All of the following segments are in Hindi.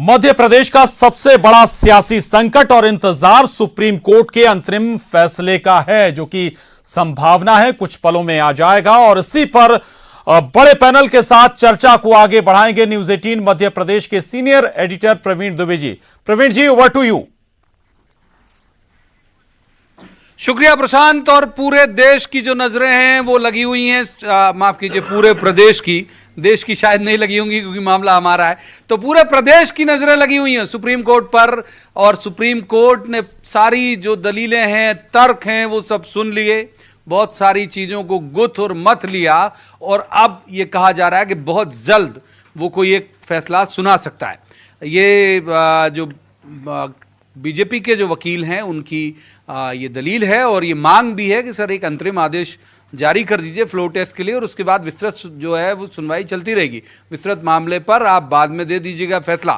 मध्य प्रदेश का सबसे बड़ा सियासी संकट और इंतजार सुप्रीम कोर्ट के अंतरिम फैसले का है, जो कि संभावना है कुछ पलों में आ जाएगा। और इसी पर बड़े पैनल के साथ चर्चा को आगे बढ़ाएंगे न्यूज 18 मध्य प्रदेश के senior editor Praveen Dubey ji. Praveen ji, over to you. शुक्रिया प्रशांत। और पूरे देश की जो नजरें हैं वो लगी हुई हैं, माफ कीजिए पूरे प्रदेश की, देश की शायद नहीं लगी होंगी क्योंकि मामला हमारा है, तो पूरे प्रदेश की नजरें लगी हुई हैं सुप्रीम कोर्ट पर। और सुप्रीम कोर्ट ने सारी जो दलीलें हैं, तर्क हैं, वो सब सुन लिए, बहुत सारी चीजों को गुथ और मत लिया और अब ये कहा जा रहा है कि बहुत जल्द वो कोई एक फैसला सुना सकता है। ये जो बीजेपी के जो वकील हैं उनकी ये दलील है और ये मांग भी है कि सर एक अंतरिम आदेश जारी कर दीजिए फ्लो टेस्ट के लिए और उसके बाद विस्तृत जो है वो सुनवाई चलती रहेगी। विस्तृत मामले पर आप बाद में दे दीजिएगा फैसला।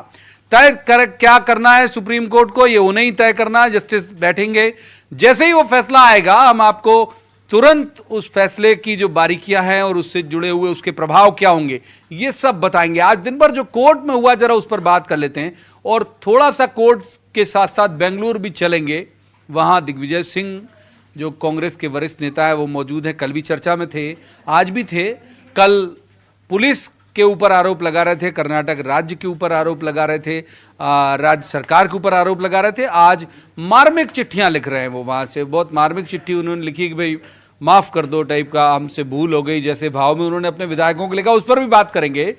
क्या करना है सुप्रीम कोर्ट को, ये उन्हें ही तय करना है। जस्टिस बैठेंगे, जैसे ही वो फैसला आएगा हम आपको तुरंत उस फैसले की जो बारीकियां हैं और उससे जुड़े हुए उसके प्रभाव क्या होंगे ये सब बताएंगे। आज दिन भर जो कोर्ट में हुआ जरा उस पर बात कर लेते हैं और थोड़ा सा कोर्ट के साथ साथ बेंगलुरु भी चलेंगे। वहां दिग्विजय सिंह जो कांग्रेस के वरिष्ठ नेता है वो मौजूद है, कल भी चर्चा में थे, आज भी थे। कल पुलिस के ऊपर आरोप लगा रहे थे, कर्नाटक राज्य के ऊपर आरोप लगा रहे थे, राज्य सरकार के ऊपर आरोप लगा रहे थे। आज मार्मिक चिट्ठियां लिख रहे हैं वो, वहां से बहुत मार्मिक चिट्ठी उन्होंने लिखी कि भाई माफ कर दो टाइप का, हमसे भूल हो गई जैसे भाव में उन्होंने अपने विधायकों को लिखा, उस पर भी बात करेंगे।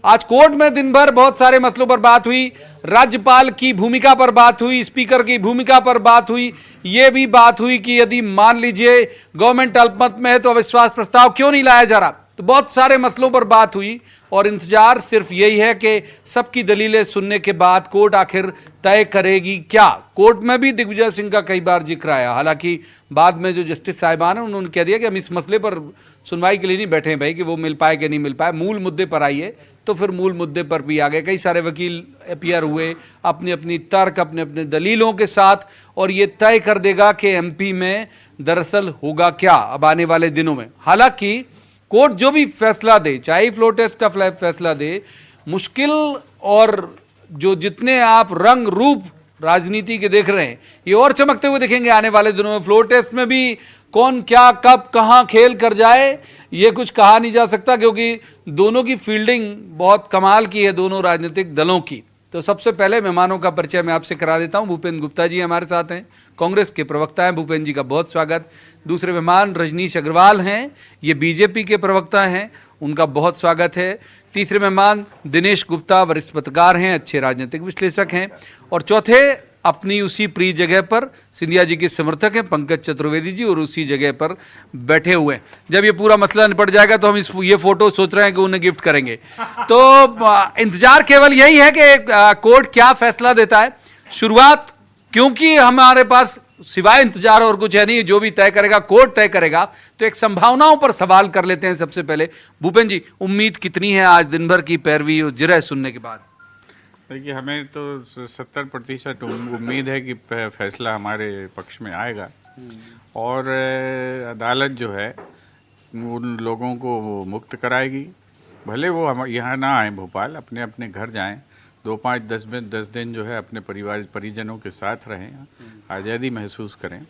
आज कोर्ट में दिन भर बहुत सारे मसलों पर बात हुई, राज्यपाल की भूमिका पर बात हुई, स्पीकर की भूमिका पर बात हुई, ये भी बात हुई कि यदि मान लीजिए गवर्नमेंट अल्पमत में है तो अविश्वास प्रस्ताव क्यों नहीं लाया जा रहा। तो बहुत सारे मसलों पर बात हुई और इंतजार सिर्फ यही है कि सबकी दलीलें सुनने के बाद कोर्ट आखिर तय करेगी क्या। कोर्ट में भी दिग्विजय सिंह का कई बार जिक्र आया, हालांकि बाद में जो जस्टिस साहिबान है उन्होंने कह दिया कि हम इस मसले पर सुनवाई के लिए नहीं बैठे हैं भाई कि वो मिल पाए कि नहीं मिल पाए, मूल मुद्दे पर आइए। तो फिर मूल मुद्दे पर भी आ गए, कई सारे वकील अपीयर हुए अपनी अपनी तर्क, अपने अपने दलीलों के साथ, और ये तय कर देगा कि एमपी में दरअसल होगा क्या अब आने वाले दिनों में। हालांकि कोर्ट जो भी फैसला दे, चाहे फ्लो टेस्ट का फैसला दे, मुश्किल और जो जितने आप रंग रूप राजनीति के देख रहे हैं ये और चमकते हुए दिखेंगे आने वाले दिनों में। फ्लो टेस्ट में भी कौन क्या कब कहां खेल कर जाए ये कुछ कहा नहीं जा सकता, क्योंकि दोनों की फील्डिंग बहुत कमाल की है, दोनों राजनीतिक दलों की। तो सबसे पहले मेहमानों का परिचय मैं आपसे करा देता हूं। भूपेंद्र गुप्ता जी हमारे साथ हैं, कांग्रेस के प्रवक्ता हैं, भूपेंद्र जी का बहुत स्वागत। दूसरे मेहमान रजनीश अग्रवाल हैं, ये बीजेपी के प्रवक्ता हैं, उनका बहुत स्वागत है। तीसरे मेहमान दिनेश गुप्ता, वरिष्ठ पत्रकार हैं, अच्छे राजनीतिक विश्लेषक हैं। और चौथे अपनी उसी प्रिय जगह पर सिंधिया जी के समर्थक हैं पंकज चतुर्वेदी जी, और उसी जगह पर बैठे हुए हैं। जब ये पूरा मसला निपट जाएगा तो हम ये फोटो सोच रहे हैं कि उन्हें गिफ्ट करेंगे। तो इंतजार केवल यही है कि कोर्ट क्या फैसला देता है। शुरुआत, क्योंकि हमारे पास सिवाय इंतजार और कुछ है नहीं, जो भी तय करेगा कोर्ट तय करेगा, तो एक संभावनाओं पर सवाल कर लेते हैं। सबसे पहले भूपेंद्र जी, उम्मीद कितनी है आज दिन भर की पैरवी और जिरह सुनने के बाद? देखिए, हमें तो 70% उम्मीद है कि फैसला हमारे पक्ष में आएगा और अदालत जो है उन लोगों को मुक्त कराएगी। भले वो हम यहाँ ना आए भोपाल, अपने अपने घर जाएं, 2, 5, 10 दिन जो है अपने परिवार परिजनों के साथ रहें, आज़ादी महसूस करें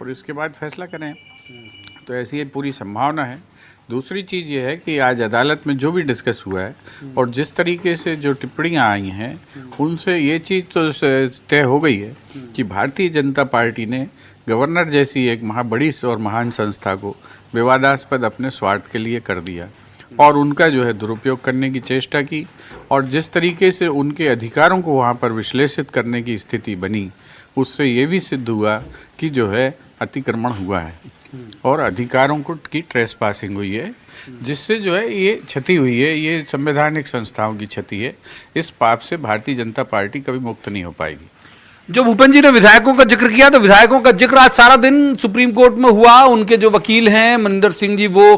और इसके बाद फैसला करें। तो ऐसी पूरी संभावना है। दूसरी चीज़ ये है कि आज अदालत में जो भी डिस्कस हुआ है और जिस तरीके से जो टिप्पणियां आई हैं उनसे ये चीज़ तो तय हो गई है कि भारतीय जनता पार्टी ने गवर्नर जैसी एक बड़ी और महान संस्था को विवादास्पद अपने स्वार्थ के लिए कर दिया और उनका जो है दुरुपयोग करने की चेष्टा की, और जिस तरीके से उनके अधिकारों को वहाँ पर विश्लेषित करने की स्थिति बनी, उससे ये भी सिद्ध हुआ कि जो है अतिक्रमण हुआ है और अधिकारों को की ट्रेसपासिंग हुई है, जिससे जो है ये क्षति हुई है, ये संवैधानिक संस्थाओं की क्षति है। इस पाप से भारतीय जनता पार्टी कभी मुक्त नहीं हो पाएगी। जो भूपेंद्र जी ने विधायकों का जिक्र किया, तो विधायकों का जिक्र आज सारा दिन सुप्रीम कोर्ट में हुआ। उनके जो वकील हैं मनिंदर सिंह जी, वो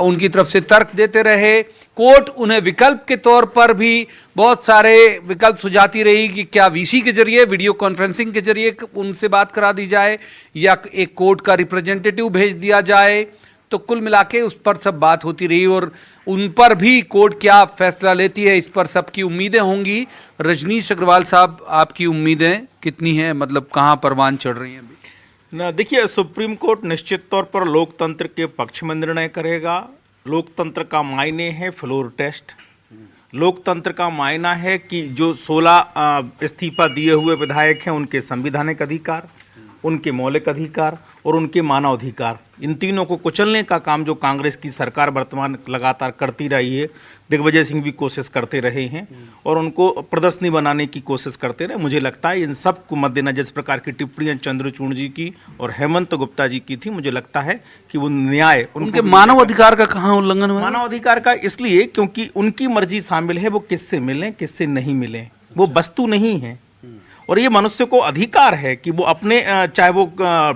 उनकी तरफ से तर्क देते रहे। कोर्ट उन्हें विकल्प के तौर पर भी बहुत सारे विकल्प सुझाती रही कि क्या वीसी के जरिए, वीडियो कॉन्फ्रेंसिंग के जरिए उनसे बात करा दी जाए या एक कोर्ट का रिप्रेजेंटेटिव भेज दिया जाए। तो कुल मिला के उस पर सब बात होती रही और उन पर भी कोर्ट क्या फैसला लेती है इस पर सबकी उम्मीदें होंगी। रजनीश अग्रवाल साहब, आपकी उम्मीदें कितनी हैं, मतलब कहाँ परवान चढ़ रही हैं अभी? ना देखिए, सुप्रीम कोर्ट निश्चित तौर पर लोकतंत्र के पक्ष में निर्णय करेगा। लोकतंत्र का मायने है फ्लोर टेस्ट। लोकतंत्र का मायना है कि जो 16 इस्तीफा दिए हुए विधायक हैं उनके संवैधानिक अधिकार, उनके मौलिक अधिकार और उनके मानवाधिकार, इन तीनों को कुचलने का काम जो कांग्रेस की सरकार वर्तमान लगातार करती रही है, दिग्विजय सिंह भी कोशिश करते रहे हैं और उनको प्रदर्शनी बनाने की कोशिश करते रहे। मुझे लगता है इन सब को मद्देनजर जिस प्रकार की टिप्पणियां चंद्रचूड़ जी की और हेमंत गुप्ता जी की थी, मुझे लगता है कि वो न्याय उनके मानव अधिकार का कहाँ उल्लंघन हुआ? मानव अधिकार का इसलिए क्योंकि उनकी मर्जी शामिल है, वो किससे मिलें किससे नहीं मिलें, वो वस्तु नहीं है। और ये मनुष्य को अधिकार है कि वो अपने चाहे वो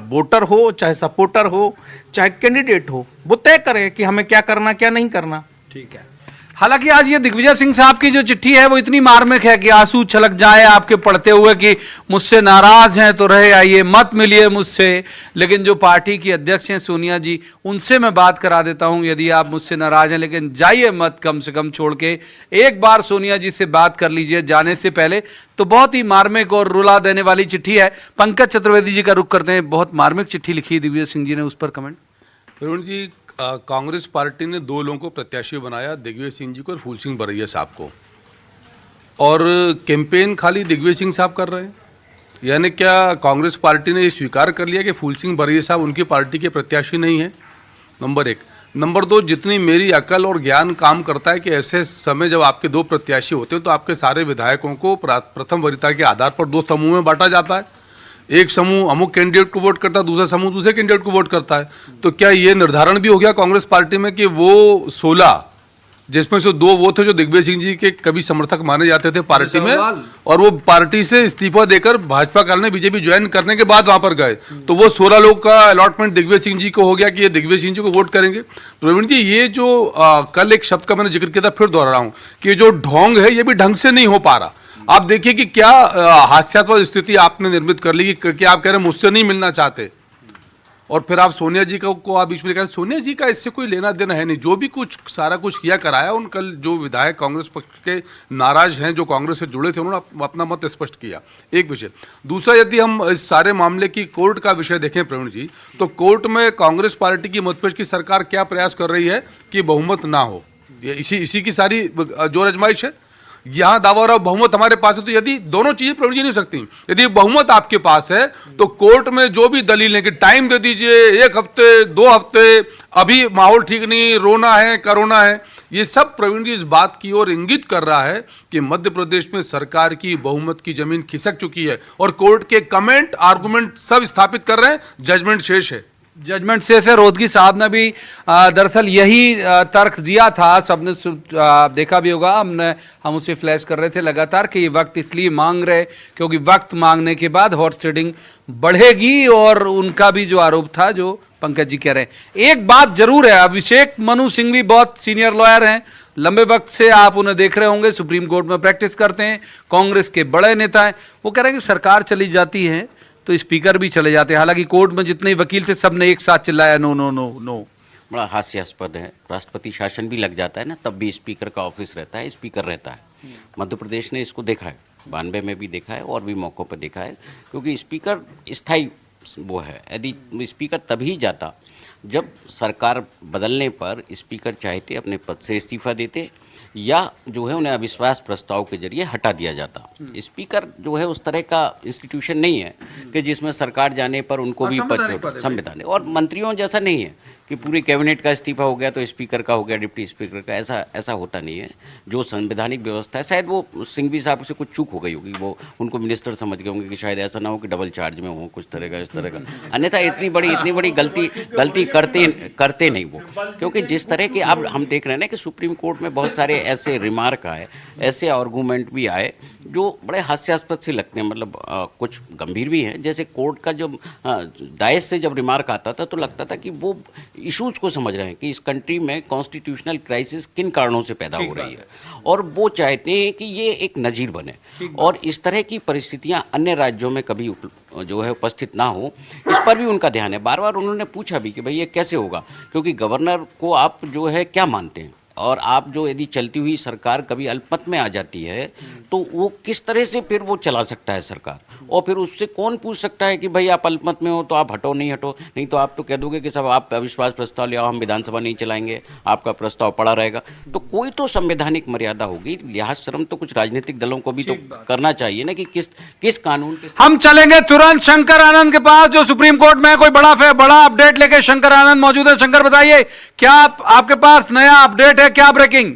वोटर हो, चाहे सपोर्टर हो, चाहे कैंडिडेट हो, वो तय करे कि हमें क्या करना क्या नहीं करना। ठीक है। हालांकि आज ये दिग्विजय सिंह साहब की जो चिट्ठी है वो इतनी मार्मिक है कि आंसू छलक जाए आपके पढ़ते हुए कि मुझसे नाराज हैं तो रहे आइए, मत मिलिए मुझसे। लेकिन जो पार्टी की अध्यक्ष हैं सोनिया जी, उनसे मैं बात करा देता हूं, यदि आप मुझसे नाराज हैं लेकिन जाइए मत, कम से कम छोड़ के एक बार सोनिया जी से बात कर लीजिए जाने से पहले। तो बहुत ही मार्मिक और रुला देने वाली चिट्ठी है। पंकज चतुर्वेदी जी का रुख करते हैं। बहुत मार्मिक चिट्ठी लिखी है दिग्विजय सिंह जी ने, उस पर कमेंट। प्रवीण जी, कांग्रेस पार्टी ने 2 लोगों को प्रत्याशी बनाया, दिग्विजय सिंह जी को और फूल सिंह बरैया साहब को, और कैंपेन खाली दिग्विजय सिंह साहब कर रहे हैं। यानी क्या कांग्रेस पार्टी ने ये स्वीकार कर लिया कि फूल सिंह बरैया साहब उनकी पार्टी के प्रत्याशी नहीं है? नंबर 1। नंबर 2, जितनी मेरी अकल और ज्ञान काम करता है कि ऐसे समय जब आपके 2 प्रत्याशी होते हैं तो आपके सारे विधायकों को प्रथम वरीयता के आधार पर 2 समूह में बांटा जाता है। एक समूह अमुक कैंडिडेट को वोट करता है, दूसरा समूह दूसरे कैंडिडेट को वोट करता है। तो क्या ये निर्धारण भी हो गया कांग्रेस पार्टी में कि वो 16 जिसमें से 2 वो थे जो दिग्विजय सिंह जी के कभी समर्थक माने जाते थे पार्टी में, और वो पार्टी से इस्तीफा देकर भाजपा काल में बीजेपी ज्वाइन करने के बाद वहां पर गए, तो वो 16 लोग का अलॉटमेंट दिग्विजय सिंह जी को हो गया कि ये दिग्विजय सिंह जी को वोट करेंगे। प्रवीण जी, ये जो कल एक शब्द का मैंने जिक्र किया था, फिर दोहरा रहा हूं कि जो ढोंग है ये भी ढंग से नहीं हो पा रहा। आप देखिए कि क्या हास्यास्पद स्थिति आपने निर्मित कर ली कि आप कह रहे हैं मुझसे नहीं मिलना चाहते, और फिर आप सोनिया जी को आप बीच में कह रहे हैं। सोनिया जी का इससे कोई लेना देना है नहीं। जो भी कुछ सारा कुछ किया कराया, उन कल जो विधायक कांग्रेस पक्ष के नाराज हैं, जो कांग्रेस से जुड़े थे, उन्होंने अपना मत स्पष्ट किया। एक विषय। दूसरा, यदि हम इस सारे मामले की कोर्ट का विषय देखें प्रवीण जी, तो कोर्ट में कांग्रेस पार्टी की मतपेश की सरकार क्या प्रयास कर रही है कि बहुमत ना हो। इसी की सारी जोर आजमाइश है। यहां दावा और बहुमत हमारे पास है, तो यदि दोनों चीजें प्रवीण जी नहीं हो सकती। यदि बहुमत आपके पास है तो कोर्ट में जो भी दलील है कि टाइम दे दीजिए, 1 हफ्ते 2 हफ्ते, अभी माहौल ठीक नहीं, रोना है, कोरोना है, ये सब प्रवीण जी इस बात की ओर इंगित कर रहा है कि मध्य प्रदेश में सरकार की बहुमत की जमीन खिसक चुकी है और कोर्ट के कमेंट आर्गुमेंट सब स्थापित कर रहे हैं, जजमेंट शेष है। जजमेंट से रोहतगी साहब ने भी दरअसल यही तर्क दिया था। सबने देखा भी होगा, हम उसे फ्लैश कर रहे थे लगातार कि ये वक्त इसलिए मांग रहे क्योंकि वक्त मांगने के बाद हॉर्स ट्रेडिंग बढ़ेगी, और उनका भी जो आरोप था, जो पंकज जी कह रहे हैं। एक बात जरूर है, अभिषेक मनु सिंह भी बहुत सीनियर लॉयर हैं, लंबे वक्त से आप उन्हें देख रहे होंगे, सुप्रीम कोर्ट में प्रैक्टिस करते हैं, कांग्रेस के बड़े नेता हैं। वो कह रहे हैं कि सरकार चली जाती है तो स्पीकर भी चले जाते हैं। हालांकि कोर्ट में जितने वकील थे सबने एक साथ चिल्लाया नो नो नो नो। बड़ा हास्यास्पद है। राष्ट्रपति शासन भी लग जाता है ना, तब भी स्पीकर का ऑफिस रहता है, स्पीकर रहता है। मध्य प्रदेश ने इसको देखा है, 92 में भी देखा है और भी मौक़ों पर देखा है, क्योंकि स्पीकर स्थायी वो है। यदि स्पीकर तभी जाता जब सरकार बदलने पर स्पीकर चाहते अपने पद से इस्तीफा देते या जो है उन्हें अविश्वास प्रस्ताव के जरिए हटा दिया जाता। स्पीकर जो है उस तरह का इंस्टीट्यूशन नहीं है कि जिसमें सरकार जाने पर उनको भी संवैधानिक, और मंत्रियों जैसा नहीं है कि पूरी कैबिनेट का इस्तीफा हो गया तो स्पीकर का हो गया, डिप्टी स्पीकर का, ऐसा होता नहीं है। जो संवैधानिक व्यवस्था है, शायद वो सिंघवी साहब से कुछ चूक हो गई होगी, वो उनको मिनिस्टर समझ गए होंगे कि शायद ऐसा ना हो कि डबल चार्ज में हो कुछ तरह का, इस तरह का। अन्यथा इतनी बड़ी गलती करते नहीं वो, क्योंकि जिस तरह के अब हम देख रहे हैं ना कि सुप्रीम कोर्ट में बहुत सारे ऐसे रिमार्क आए, ऐसे आर्गूमेंट भी आए जो बड़े हास्यास्पद से लगते हैं, मतलब कुछ गंभीर भी हैं। जैसे कोर्ट का जब डायस से जब रिमार्क आता था तो लगता था कि वो इश्यूज को समझ रहे हैं कि इस कंट्री में कॉन्स्टिट्यूशनल क्राइसिस किन कारणों से पैदा हो रही है, और वो चाहते हैं कि ये एक नज़ीर बने और इस तरह की परिस्थितियां अन्य राज्यों में कभी जो है उपस्थित ना हो, इस पर भी उनका ध्यान है। बार बार उन्होंने पूछा भी कि भाई ये कैसे होगा, क्योंकि गवर्नर को आप जो है क्या मानते हैं, और आप जो यदि चलती हुई सरकार कभी अल्पमत में आ जाती है तो वो किस तरह से फिर वो चला सकता है सरकार, और फिर उससे कौन पूछ सकता है कि भाई आप अल्पमत में हो तो आप हटो नहीं हटो, नहीं तो आप तो कह दोगे कि सब आप अविश्वास प्रस्ताव ले आओ, हम विधानसभा नहीं चलाएंगे, आपका प्रस्ताव पड़ा रहेगा। तो कोई तो संवैधानिक मर्यादा होगी, लिहाज शर्म तो कुछ राजनीतिक दलों को भी तो करना चाहिए ना कि किस कानून के। हम चलेंगे तुरंत शंकर आनंद के पास जो सुप्रीम कोर्ट में कोई बड़ा अपडेट लेके शंकर आनंद मौजूद है। शंकर बताइए क्या आपके पास नया अपडेट है, क्या ब्रेकिंग?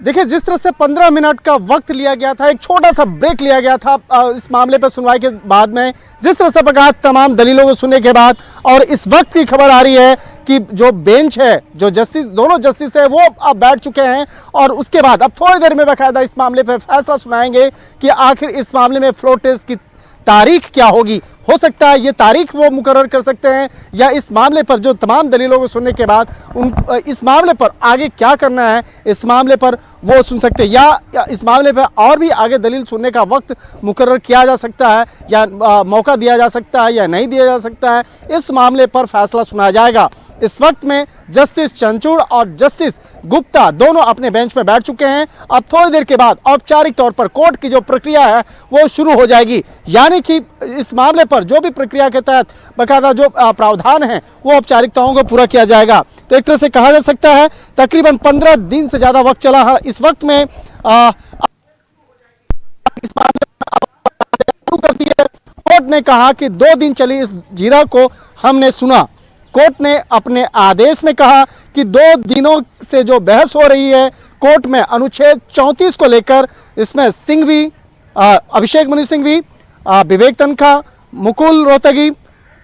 देखिए, जिस तरह से 15 मिनट का वक्त लिया गया था, एक छोटा सा ब्रेक लिया गया था इस मामले पर सुनवाई के बाद में, जिस तरह से बकायदा तमाम दलीलों को सुनने के बाद, और इस वक्त की खबर आ रही है कि जो बेंच है, जो जस्टिस, दोनों जस्टिस है, वो अब बैठ चुके हैं और उसके बाद अब थोड़ी देर में बकायदा इस मामले पर फैसला सुनाएंगे कि आखिर इस मामले में फ्लोर टेस्ट की तारीख क्या होगी। हो सकता है ये तारीख वो मुकर्रर कर सकते हैं, या इस मामले पर जो तमाम दलीलों को सुनने के बाद इस मामले पर आगे क्या करना है, इस मामले पर वो सुन सकते हैं, या इस मामले पर और भी आगे दलील सुनने का वक्त मुकर्रर किया जा सकता है, या मौका दिया जा सकता है या नहीं दिया जा सकता है। इस मामले पर फैसला सुनाया जाएगा। इस वक्त में जस्टिस चंद्रचूड़ और जस्टिस गुप्ता दोनों अपने बेंच में बैठ चुके हैं। अब थोड़ी देर के बाद औपचारिक तौर पर कोर्ट की जो प्रक्रिया है वो शुरू हो जाएगी, यानी कि इस मामले पर जो भी प्रक्रिया के तहत बकायदा जो प्रावधान है वो औपचारिकताओं को पूरा किया जाएगा। तो एक तरह से कहा जा सकता है तकरीबन 15 दिन से ज्यादा वक्त चला है। इस वक्त में इस मामले शुरू कर दी है। कोर्ट ने कहा कि 2 दिन चली इस जीरा को हमने सुना। कोर्ट ने अपने आदेश में कहा कि 2 दिनों से जो बहस हो रही है कोर्ट में अनुच्छेद 34 को लेकर, इसमें सिंघवी, अभिषेक मनु सिंघवी, विवेक तनखा, मुकुल रोहतगी,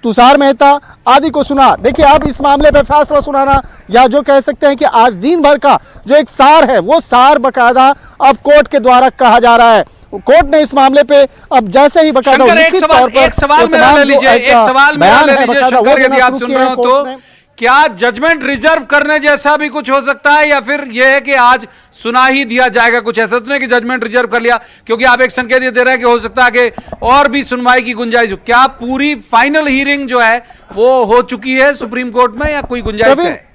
तुषार मेहता आदि को सुना। देखिए, अब इस मामले पे फैसला सुनाना, या जो कह सकते हैं कि आज दिन भर का जो एक सार है वो सार बकायदा अब कोर्ट के द्वारा कहा जा रहा है। कोर्ट ने इस मामले पे अब जैसे ही बकायदा एक सवाल मेरा ले लीजिए, शंकर, यदि आप सुन रहे हो तो क्या जजमेंट रिजर्व करने जैसा भी कुछ हो सकता है, या फिर यह है कि आज सुना ही दिया जाएगा? कुछ ऐसा तो नहीं कि जजमेंट रिजर्व कर लिया, क्योंकि आप एक संकेत ये दे रहे हैं कि हो सकता है कि और भी सुनवाई की गुंजाइश हो। क्या पूरी फाइनल हियरिंग जो है वो हो चुकी है सुप्रीम कोर्ट में, या कोई गुंजाइश है?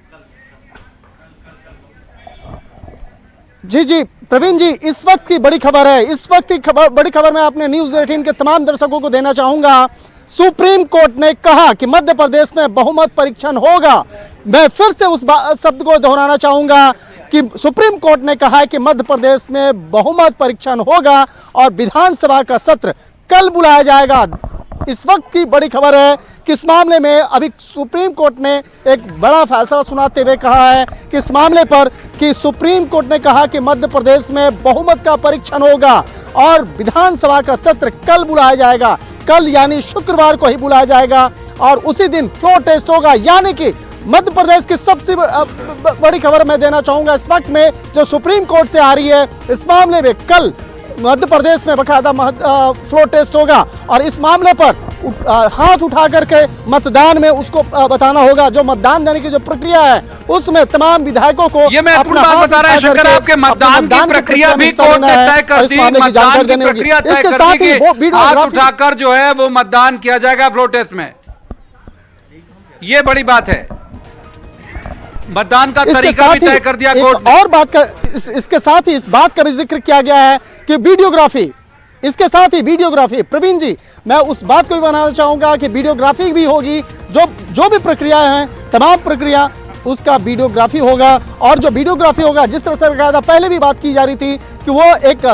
जी प्रवीण जी, इस वक्त की बड़ी खबर है। इस वक्त की बड़ी खबर मैं अपने न्यूज़ 18 के तमाम दर्शकों को देना चाहूंगा। सुप्रीम कोर्ट ने कहा कि मध्य प्रदेश में बहुमत परीक्षण होगा। मैं फिर से उस शब्द को दोहराना चाहूंगा कि सुप्रीम कोर्ट ने कहा है कि मध्य प्रदेश में बहुमत परीक्षण होगा और विधानसभा का सत्र कल बुलाया जाएगा। इस वक्त की बड़ी खबर है कि इस मामले में अभी सुप्रीम कोर्ट ने एक बड़ा फैसला सुनाते हुए कहा है कि इस मामले पर कि सुप्रीम कोर्ट ने कहा कि मध्य प्रदेश में बहुमत का परीक्षण होगा और विधानसभा का सत्र कल बुलाया जाएगा। कल यानी शुक्रवार को ही बुलाया जाएगा और उसी दिन फ्लोर टेस्ट होगा। यानी कि मध्य प्रदेश की सबसे बड़ी खबर मैं देना चाहूंगा इस वक्त में जो सुप्रीम कोर्ट से आ रही है, इस मामले में कल मध्य प्रदेश में बकायदा फ्लोर टेस्ट होगा और इस मामले पर हाथ उठा करके मतदान में उसको बताना होगा। जो मतदान देने की जो प्रक्रिया है उसमें तमाम विधायकों को ये मैं अपनी बात बता रहा हूं शंकर, आपके मतदान की प्रक्रिया भी कोर्ट ने तय कर दी। मतदान की प्रक्रिया तय कर दी कि हाथ उठाकर जो है वो मतदान किया जाएगा फ्लोर टेस्ट में। ये बड़ी बात है, मतदान का तरीका भी तय कर दिया कोर्ट ने। और बात का इसके साथ ही इस बात का भी जिक्र किया गया है कि वीडियोग्राफी, इसके साथ ही वीडियोग्राफी, प्रवीण जी मैं उस बात को भी बनाना चाहूंगा कि वीडियोग्राफी भी होगी। जो भी प्रक्रियाएं हैं तमाम प्रक्रिया उसका वीडियोग्राफी होगा। और जो वीडियोग्राफी होगा, जिस तरह से पहले भी बात की जा रही थी कि वो एक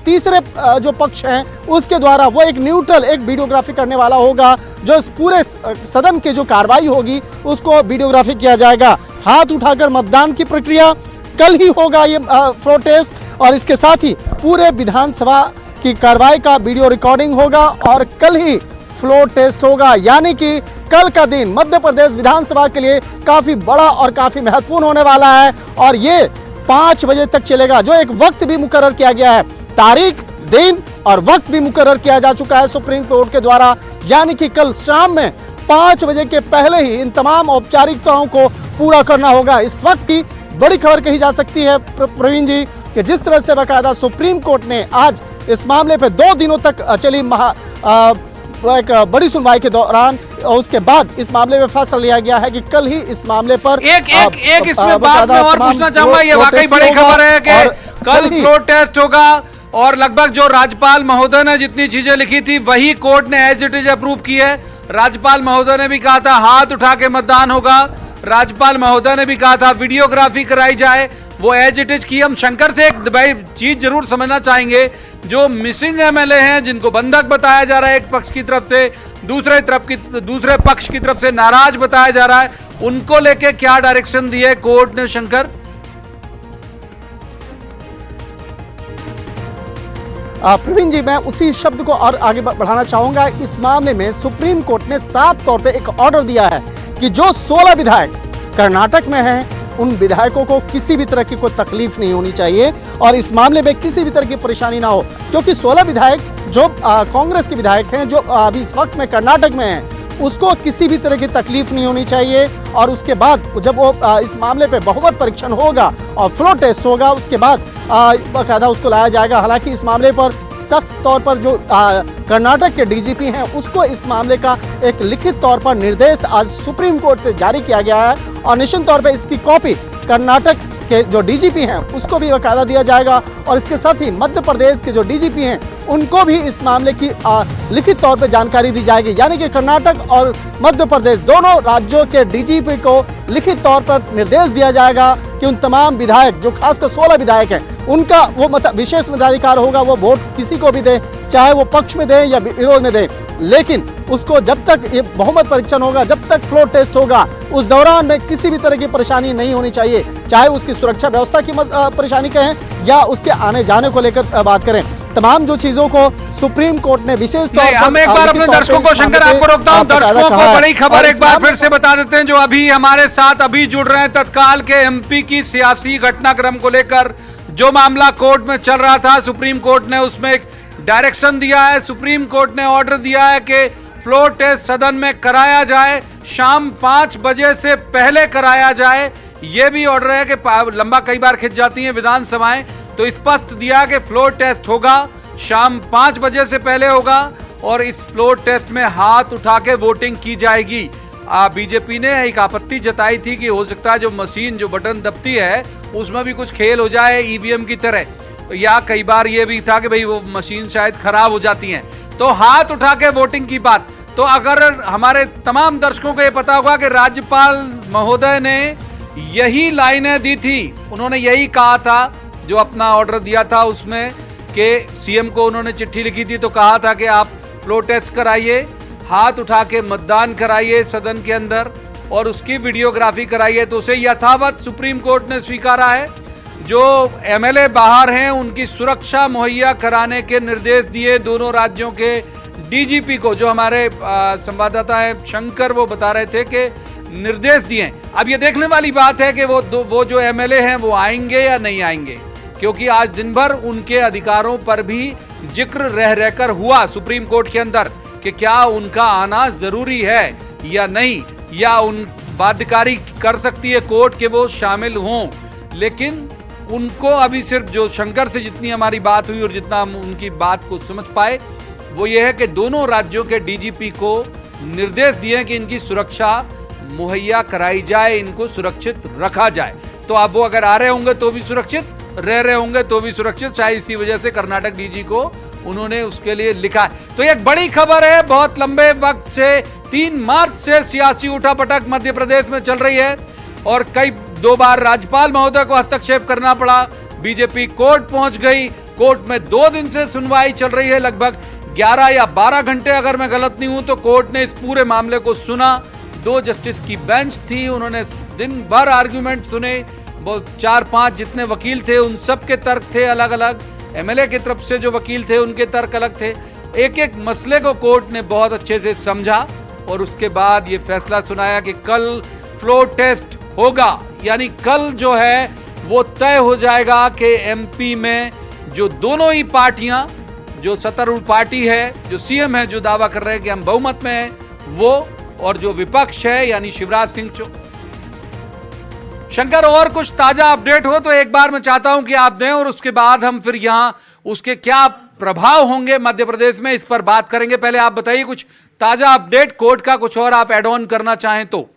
तीसरे जो पक्ष हैं उसके द्वारा वो एक न्यूट्रल एक वीडियोग्राफी करने वाला होगा। जो इस पूरे सदन की जो कार्रवाई होगी उसको वीडियोग्राफी किया जाएगा। हाथ उठाकर मतदान की प्रक्रिया कल ही होगा ये फ्लोर टेस्ट और इसके साथ ही पूरे विधानसभा की कार्रवाई का वीडियो रिकॉर्डिंग होगा और कल ही फ्लोर टेस्ट होगा। यानी कि कल का दिन मध्य प्रदेश विधानसभा के लिए काफी बड़ा और काफी महत्वपूर्ण होने वाला है और ये 5 बजे तक चलेगा। जो एक वक्त भी मुकर्रर किया गया है, तारीख, दिन और वक्त भी मुकर्रर किया जा चुका है सुप्रीम कोर्ट के द्वारा यानी कि कल शाम में 5 बजे के पहले ही इन तमाम औपचारिकताओं को पूरा करना होगा। इस वक्त की बड़ी खबर कही जा सकती है प्रवीण जी कि जिस तरह से बाकायदा सुप्रीम कोर्ट ने आज इस मामले पे 2 दिनों तक चली एक बड़ी सुनवाई के दौरान और उसके बाद इस मामले में फैसला लिया गया है कि कल ही इस मामले पर एक इसमें बात मैं और पूछना चाहूंगा, ये वाकई बड़ी खबर है कि कल फ्लोर टेस्ट होगा और लगभग जो राज्यपाल महोदय ने जितनी चीजें लिखी थी वही कोर्ट ने एज इट इज अप्रूव की है। राज्यपाल महोदय ने भी कहा था हाथ उठा के मतदान होगा, राज्यपाल महोदय ने भी कहा था वीडियोग्राफी कराई जाए, वो एज इट इज की। हम शंकर से एक भाई चीज जरूर समझना चाहेंगे, जो मिसिंग एमएलए हैं जिनको बंधक बताया जा रहा है एक पक्ष की तरफ से, दूसरे पक्ष की तरफ से नाराज बताया जा रहा है, उनको लेके क्या डायरेक्शन दिए कोर्ट ने शंकर? प्रवीण जी, मैं उसी शब्द को और आगे बढ़ाना चाहूंगा। इस मामले में सुप्रीम कोर्ट ने साफ तौर पे एक ऑर्डर दिया है कि जो 16 विधायक कर्नाटक में हैं उन विधायकों को किसी भी तरह की कोई तकलीफ नहीं होनी चाहिए और इस मामले में किसी भी तरह की परेशानी ना हो, क्योंकि 16 विधायक जो कांग्रेस के विधायक हैं जो अभी इस वक्त में कर्नाटक में हैं उसको किसी भी तरह की तकलीफ नहीं होनी चाहिए। और उसके बाद जब वो इस मामले पे बहुमत परीक्षण होगा और फ्लोर टेस्ट होगा उसके बाद बाकायदा उसको लाया जाएगा। हालांकि इस मामले पर सख्त तौर पर जो कर्नाटक के डीजीपी हैं उसको इस मामले का एक लिखित तौर पर निर्देश आज सुप्रीम कोर्ट से जारी किया गया है और निश्चित तौर पर इसकी कॉपी कर्नाटक के जो डीजीपी हैं उसको भी बाकायदा दिया जाएगा और इसके साथ ही मध्य प्रदेश के जो डीजीपी हैं उनको भी इस मामले की लिखित तौर पर जानकारी दी जाएगी। यानी कि कर्नाटक और मध्य प्रदेश दोनों राज्यों के डीजीपी को लिखित तौर पर निर्देश दिया जाएगा कि उन तमाम विधायक जो खासकर 16 विधायक हैं उनका वो विशेष मताधिकार होगा, वो वोट किसी को भी दे, चाहे वो पक्ष में दे या विरोध में दे, लेकिन उसको जब तक ये बहुमत परीक्षण होगा, जब तक फ्लोर टेस्ट होगा, उस दौरान में किसी भी तरह की परेशानी नहीं होनी चाहिए, चाहे उसकी सुरक्षा व्यवस्था की परेशानी कहें या उसके आने जाने को लेकर बात करें। तमाम जो चीजों को सुप्रीम कोर्ट ने विशेष तौर पर हम एक बार अपने दर्शकों को, शंकर आपको रोकता हूं, दर्शकों को बड़ी खबर एक बार फिर से बता देते हैं जो अभी हमारे साथ अभी जुड़ रहे हैं। तत्काल के एमपी की सियासी घटनाक्रम को लेकर जो मामला कोर्ट में चल रहा था, सुप्रीम कोर्ट ने उसमें एक डायरेक्शन दिया है। सुप्रीम कोर्ट ने ऑर्डर दिया है कि फ्लोर टेस्ट सदन में कराया जाए, शाम 5 बजे से पहले कराया जाए। यह भी ऑर्डर है कि लंबा कई बार खिंच जाती हैं विधानसभाएं, तो स्पष्ट दिया कि फ्लोर टेस्ट होगा, शाम 5 बजे से पहले होगा और इस फ्लोर टेस्ट में हाथ उठा के वोटिंग की जाएगी। बीजेपी ने एक आपत्ति जताई थी कि हो सकता है जो मशीन जो बटन दबती है उसमें भी कुछ खेल हो जाए ईवीएम की तरह, या कई बार ये भी था कि भाई वो मशीन शायद खराब हो जाती हैं, तो हाथ उठा के वोटिंग की बात। तो अगर हमारे तमाम दर्शकों को ये पता होगा कि राज्यपाल महोदय ने यही लाइनें दी थी, उन्होंने यही कहा था जो अपना ऑर्डर दिया था उसमें कि सीएम को उन्होंने चिट्ठी लिखी थी तो कहा था कि आप फ्लोर टेस्ट कराइए, हाथ उठा के मतदान कराइए सदन के अंदर और उसकी वीडियोग्राफी कराइए, तो उसे यथावत सुप्रीम कोर्ट ने स्वीकारा है। जो एमएलए बाहर हैं उनकी सुरक्षा मुहैया कराने के निर्देश दिए दोनों राज्यों के डीजीपी को, जो हमारे संवाददाता हैं शंकर वो बता रहे थे कि निर्देश दिए। अब ये देखने वाली बात है कि वो जो एमएलए हैं वो आएंगे या नहीं आएंगे, क्योंकि आज दिन भर उनके अधिकारों पर भी जिक्र रहकर हुआ सुप्रीम कोर्ट के अंदर कि क्या उनका आना जरूरी है या नहीं, या उन बाध्यकारी कर सकती है कोर्ट के वो शामिल हों। लेकिन उनको अभी सिर्फ जो शंकर से जितनी हमारी बात हुई और जितना हम उनकी बात को समझ पाए वो ये है कि दोनों राज्यों के डीजीपी को निर्देश दिए कि इनकी सुरक्षा मुहैया कराई जाए, इनको सुरक्षित रखा जाए। तो अब वो अगर आ रहे होंगे तो भी सुरक्षित, रह रहे होंगे तो भी सुरक्षित, शायद इसी वजह से कर्नाटक डीजी को उन्होंने उसके लिए लिखा है। तो एक बड़ी खबर है, बहुत लंबे वक्त से 3 मार्च से सियासी उठापटक मध्य प्रदेश में चल रही है और 2 बार राज्यपाल महोदय को हस्तक्षेप करना पड़ा, बीजेपी कोर्ट पहुंच गई, कोर्ट में 2 दिन से सुनवाई चल रही है, लगभग 11 या 12 घंटे अगर मैं गलत नहीं हूं तो कोर्ट ने इस पूरे मामले को सुना। 2 जस्टिस की बेंच थी, उन्होंने दिन भर आर्ग्यूमेंट सुने, 4-5 जितने वकील थे उन सब के तर्क थे अलग अलग, एमएलए की तरफ से जो वकील थे उनके तर्क अलग थे। एक एक मसले को कोर्ट ने बहुत अच्छे से समझा और उसके बाद ये फैसला सुनाया कि कल फ्लोर टेस्ट होगा, यानी कल जो है वो तय हो जाएगा कि एमपी में जो दोनों ही पार्टियां जो सत्तारूढ़ पार्टी है, जो सीएम है, जो दावा कर रहे हैं कि हम बहुमत में हैं, वो, और जो विपक्ष है यानी शिवराज सिंह शंकर, और कुछ ताजा अपडेट हो तो एक बार मैं चाहता हूं कि आप दें, और उसके बाद हम फिर यहां उसके क्या प्रभाव होंगे मध्य प्रदेश में, इस पर बात करेंगे। पहले आप बताइए कुछ ताजा अपडेट कोर्ट का, कुछ और आप ऐड ऑन करना चाहें तो।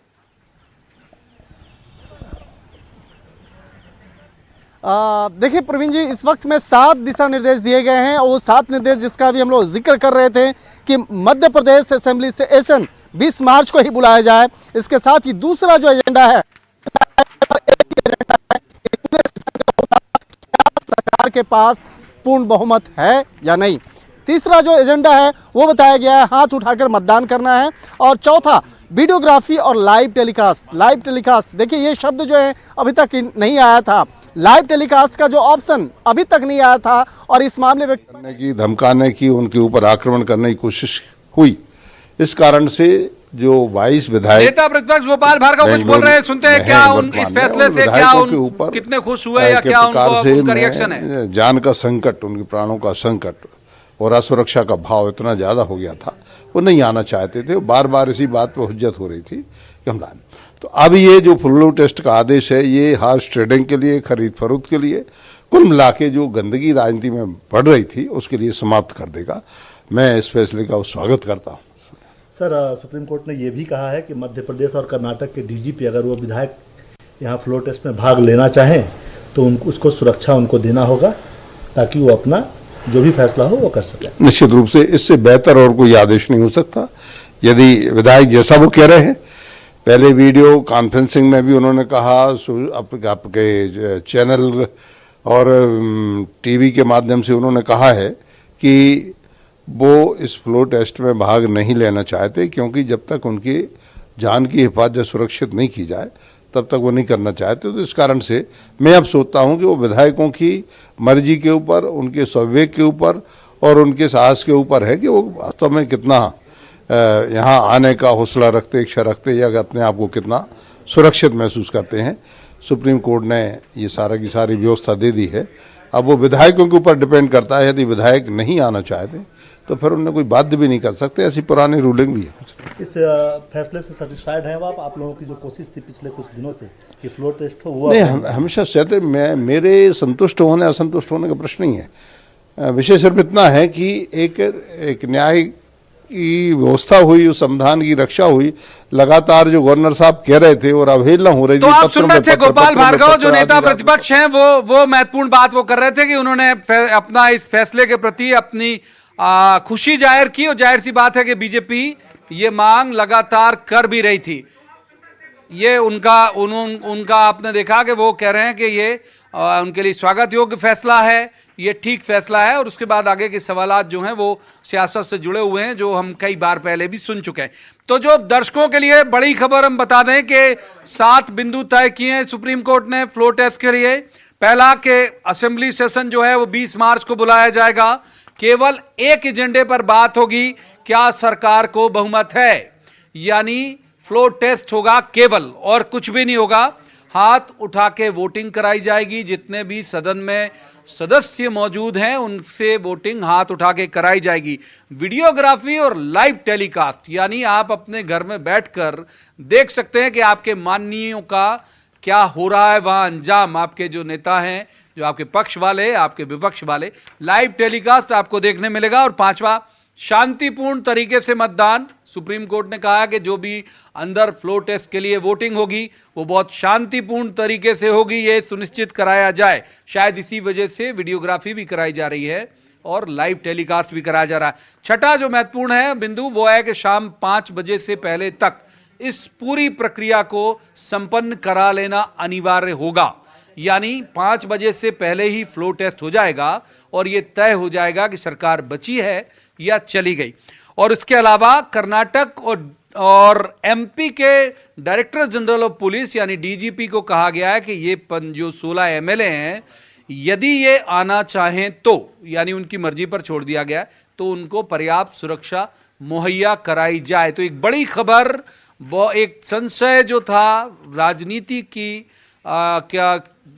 देखिए प्रवीण जी, इस वक्त में 7 दिशा निर्देश दिए गए हैं, और वो 7 निर्देश जिसका भी हम लोग जिक्र कर रहे थे कि मध्य प्रदेश असेंबली सेशन 20 मार्च को ही बुलाया जाए। इसके साथ ही दूसरा जो एजेंडा है, सरकार के पास पूर्ण बहुमत है या नहीं। तीसरा जो एजेंडा है वो बताया गया है हाथ उठाकर मतदान करना है। और चौथा वीडियोग्राफी और लाइव टेलीकास्ट। लाइव टेलीकास्ट, देखिए ये शब्द जो है अभी तक नहीं आया था। लाइव टेलीकास्ट का जो ऑप्शन अभी तक नहीं आया था, और इस मामले में करने की, धमकाने की, उनके ऊपर आक्रमण करने की कोशिश हुई। इस कारण से जो 22 विधायक, नेता प्रतिपक्ष गोपाल भार्गव कुछ बोल रहे हैं, सुनते हैं क्या इस फैसले से, क्या कितने खुश हुए या क्या उनका रिएक्शन है। जान का संकट, उनके प्राणों का संकट और असुरक्षा का भाव इतना ज्यादा हो गया था, वो नहीं आना चाहते थे। बार बार इसी बात पर हुज्जत हो रही थी कि हम लाएं। तो अब ये जो फ्लू टेस्ट का आदेश है, ये हॉर्स ट्रेडिंग के लिए, खरीद फरोख्त के लिए, कुल मिला के जो गंदगी राजनीति में बढ़ रही थी उसके लिए समाप्त कर देगा। मैं इस फैसले का स्वागत करता हूँ। सर, सुप्रीम कोर्ट ने यह भी कहा है कि मध्य प्रदेश और कर्नाटक के डीजीपी अगर वो विधायक यहाँ फ्लोर टेस्ट में भाग लेना चाहें तो उसको सुरक्षा उनको देना होगा, ताकि वो अपना जो भी फैसला हो वो कर सके। निश्चित रूप से इससे बेहतर और कोई आदेश नहीं हो सकता। यदि विधायक जैसा वो कह रहे हैं, पहले वीडियो कॉन्फ्रेंसिंग में भी उन्होंने कहा, आपके चैनल और टीवी के माध्यम से उन्होंने कहा है कि वो इस फ्लोर टेस्ट में भाग नहीं लेना चाहते, क्योंकि जब तक उनकी जान की हिफाजत सुरक्षित नहीं की जाए तब तक वो नहीं करना चाहते। तो इस कारण से मैं अब सोचता हूं कि वो विधायकों की मर्जी के ऊपर, उनके संवेग के ऊपर और उनके साहस के ऊपर है कि वो वास्तव में कितना यहाँ आने का हौसला रखते, इच्छा रखते, या अपने आप को कितना सुरक्षित महसूस करते हैं। सुप्रीम कोर्ट ने ये की सारी व्यवस्था दे दी है। अब वो विधायकों के ऊपर डिपेंड करता है। यदि विधायक नहीं आना चाहते तो फिर उन्हें कोई बाध्य भी नहीं कर सकते, ऐसी पुरानी रूलिंग भी है। इस फैसले से सेटिस्फाइड है आप लोगों की जो कोशिश थी पिछले कुछ दिनों से कि फ्लोर टेस्ट हो, वो नहीं, हमेशा सहते, मेरे संतुष्ट होने असंतुष्ट होने का प्रश्न नहीं है। विषय सिर्फ इतना है कि एक न्याय की व्यवस्था हुई, उस संविधान की रक्षा हुई। लगातार जो गवर्नर साहब कह रहे थे और अवहेलना हो रही थी। तो आप सुन रहे थे गोपाल भार्गव जो नेता प्रतिपक्ष हैं, वो महत्वपूर्ण बात वो कर रहे थे कि उन्होंने अपना इस फैसले के प्रति अपनी खुशी जाहिर की, और जाहिर सी बात है कि बीजेपी ये मांग लगातार कर भी रही थी। ये उनका आपने देखा कि वो कह रहे हैं कि ये उनके लिए स्वागत योग्य फैसला है, ये ठीक फैसला है। और उसके बाद आगे के सवालात जो हैं वो सियासत से जुड़े हुए हैं, जो हम कई बार पहले भी सुन चुके हैं। तो जो दर्शकों के लिए बड़ी खबर हम बता दें कि 7 बिंदु तय किए हैं सुप्रीम कोर्ट ने फ्लोर टेस्ट के लिए। पहला कि असेंबली सेशन जो है वो 20 मार्च को बुलाया जाएगा। केवल एक एजेंडे पर बात होगी, क्या सरकार को बहुमत है, यानी फ्लोर टेस्ट होगा केवल, और कुछ भी नहीं होगा। हाथ उठा के वोटिंग कराई जाएगी। जितने भी सदन में सदस्य मौजूद हैं उनसे वोटिंग हाथ उठा के कराई जाएगी। वीडियोग्राफी और लाइव टेलीकास्ट, यानी आप अपने घर में बैठकर देख सकते हैं कि आपके माननीयों का क्या हो रहा है वहां अंजाम। आपके जो नेता हैं, जो आपके पक्ष वाले, आपके विपक्ष वाले, लाइव टेलीकास्ट आपको देखने मिलेगा। और 5वां, शांतिपूर्ण तरीके से मतदान। सुप्रीम कोर्ट ने कहा कि जो भी अंदर फ्लोर टेस्ट के लिए वोटिंग होगी वो बहुत शांतिपूर्ण तरीके से होगी, ये सुनिश्चित कराया जाए। शायद इसी वजह से वीडियोग्राफी भी कराई जा रही है और लाइव टेलीकास्ट भी कराया जा रहा है। छठा जो महत्वपूर्ण है बिंदु वो है कि शाम 5 बजे से पहले तक इस पूरी प्रक्रिया को संपन्न करा लेना अनिवार्य होगा। यानी 5 बजे से पहले ही फ्लोर टेस्ट हो जाएगा और ये तय हो जाएगा कि सरकार बची है या चली गई। और इसके अलावा कर्नाटक और एमपी के डायरेक्टर जनरल ऑफ पुलिस यानी डीजीपी को कहा गया है कि ये जो 16 एमएलए हैं, यदि ये आना चाहें तो, यानी उनकी मर्जी पर छोड़ दिया गया है, तो उनको पर्याप्त सुरक्षा मुहैया कराई जाए। तो एक बड़ी खबर, वो एक संशय जो था राजनीति की क्या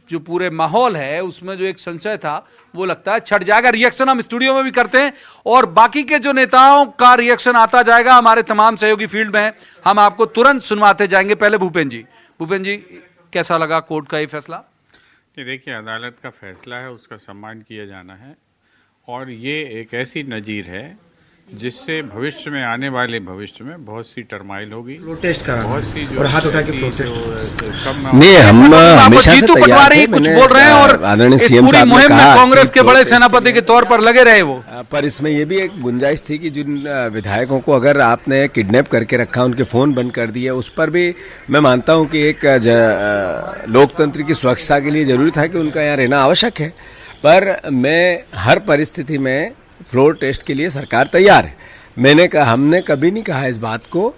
जो पूरे माहौल है उसमें जो एक संशय था वो लगता है छट जाएगा। रिएक्शन हम स्टूडियो में भी करते हैं और बाकी के जो नेताओं का रिएक्शन आता जाएगा। हमारे तमाम सहयोगी फील्ड में हैं, हम आपको तुरंत सुनवाते जाएंगे। पहले भूपेन जी कैसा लगा कोर्ट का ये फैसला? ये देखिए, अदालत का फैसला है, उसका सम्मान किया जाना है और ये एक ऐसी नज़ीर है जिससे भविष्य में, आने वाले भविष्य में बहुत सी टर्माइल होगी, प्रोटेस्ट का बहुत सी जो और हाथ उठा के नहीं, हम हमेशा से जीतू तैयार पटवारी थे। कुछ मैंने बोल रहे हैं और आदरणीय इस सीएम पूरी साहब ने मुहिम में कहा कांग्रेस कि के बड़े प्रोटेस्ट सेनापति के तौर पर लगे रहे वो। पर इसमें ये भी एक गुंजाइश थी कि जिन विधायकों को अगर आपने किडनैप करके रखा, उनके फोन बंद कर दिए, उस पर भी मैं मानता हूं कि एक लोकतंत्र की सुरक्षा के लिए जरूरी था कि उनका यहाँ रहना आवश्यक है। पर मैं हर परिस्थिति में फ्लोर टेस्ट के लिए सरकार तैयार है। मैंने कहा, हमने कभी नहीं कहा इस बात को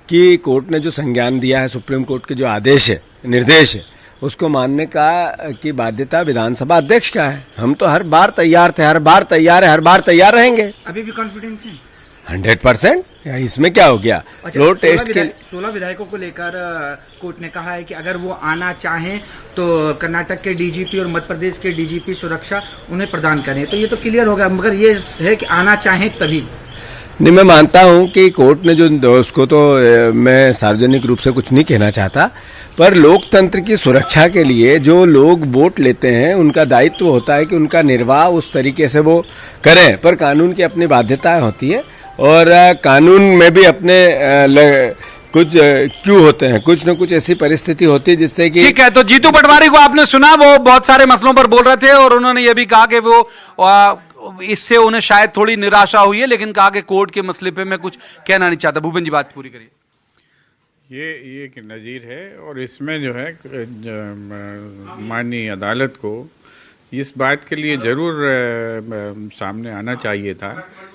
कि कोर्ट ने जो संज्ञान दिया है, सुप्रीम कोर्ट के जो आदेश है, निर्देश है, उसको मानने का की बाध्यता विधानसभा अध्यक्ष का है। हम तो हर बार तैयार थे, हर बार तैयार है, हर बार तैयार रहेंगे। अभी भी कॉन्फिडेंस है 100%। इसमें क्या हो गया? फ्लोर टेस्ट के 16 विधायकों को लेकर कोर्ट ने कहा है कि अगर वो आना चाहें तो कर्नाटक के डीजीपी और मध्य प्रदेश के डीजीपी सुरक्षा उन्हें प्रदान करें, तो ये तो क्लियर होगा। मगर ये है कि आना चाहें तभी। नहीं, मैं मानता हूं कि कोर्ट ने जो, उसको तो मैं सार्वजनिक रूप से कुछ नहीं कहना चाहता, पर लोकतंत्र की सुरक्षा के लिए जो लोग वोट लेते हैं उनका दायित्व होता है कि उनका निर्वाह उस तरीके से वो करें। पर कानून की अपनी बाध्यताएं होती है और कानून में भी अपने कुछ क्यों होते हैं, कुछ न कुछ ऐसी परिस्थिति होती है जिससे कि ठीक है। तो जीतू पटवारी को आपने सुना, वो बहुत सारे मसलों पर बोल रहे थे और उन्होंने ये भी कहा कि वो इससे उन्हें शायद थोड़ी निराशा हुई है, लेकिन कहा कि कोर्ट के मसले पे मैं कुछ कहना नहीं चाहता। भूपेन जी बात पूरी करिए। ये एक नज़ीर है और इसमें जो है माननीय अदालत को इस बात के लिए ज़रूर सामने आना चाहिए था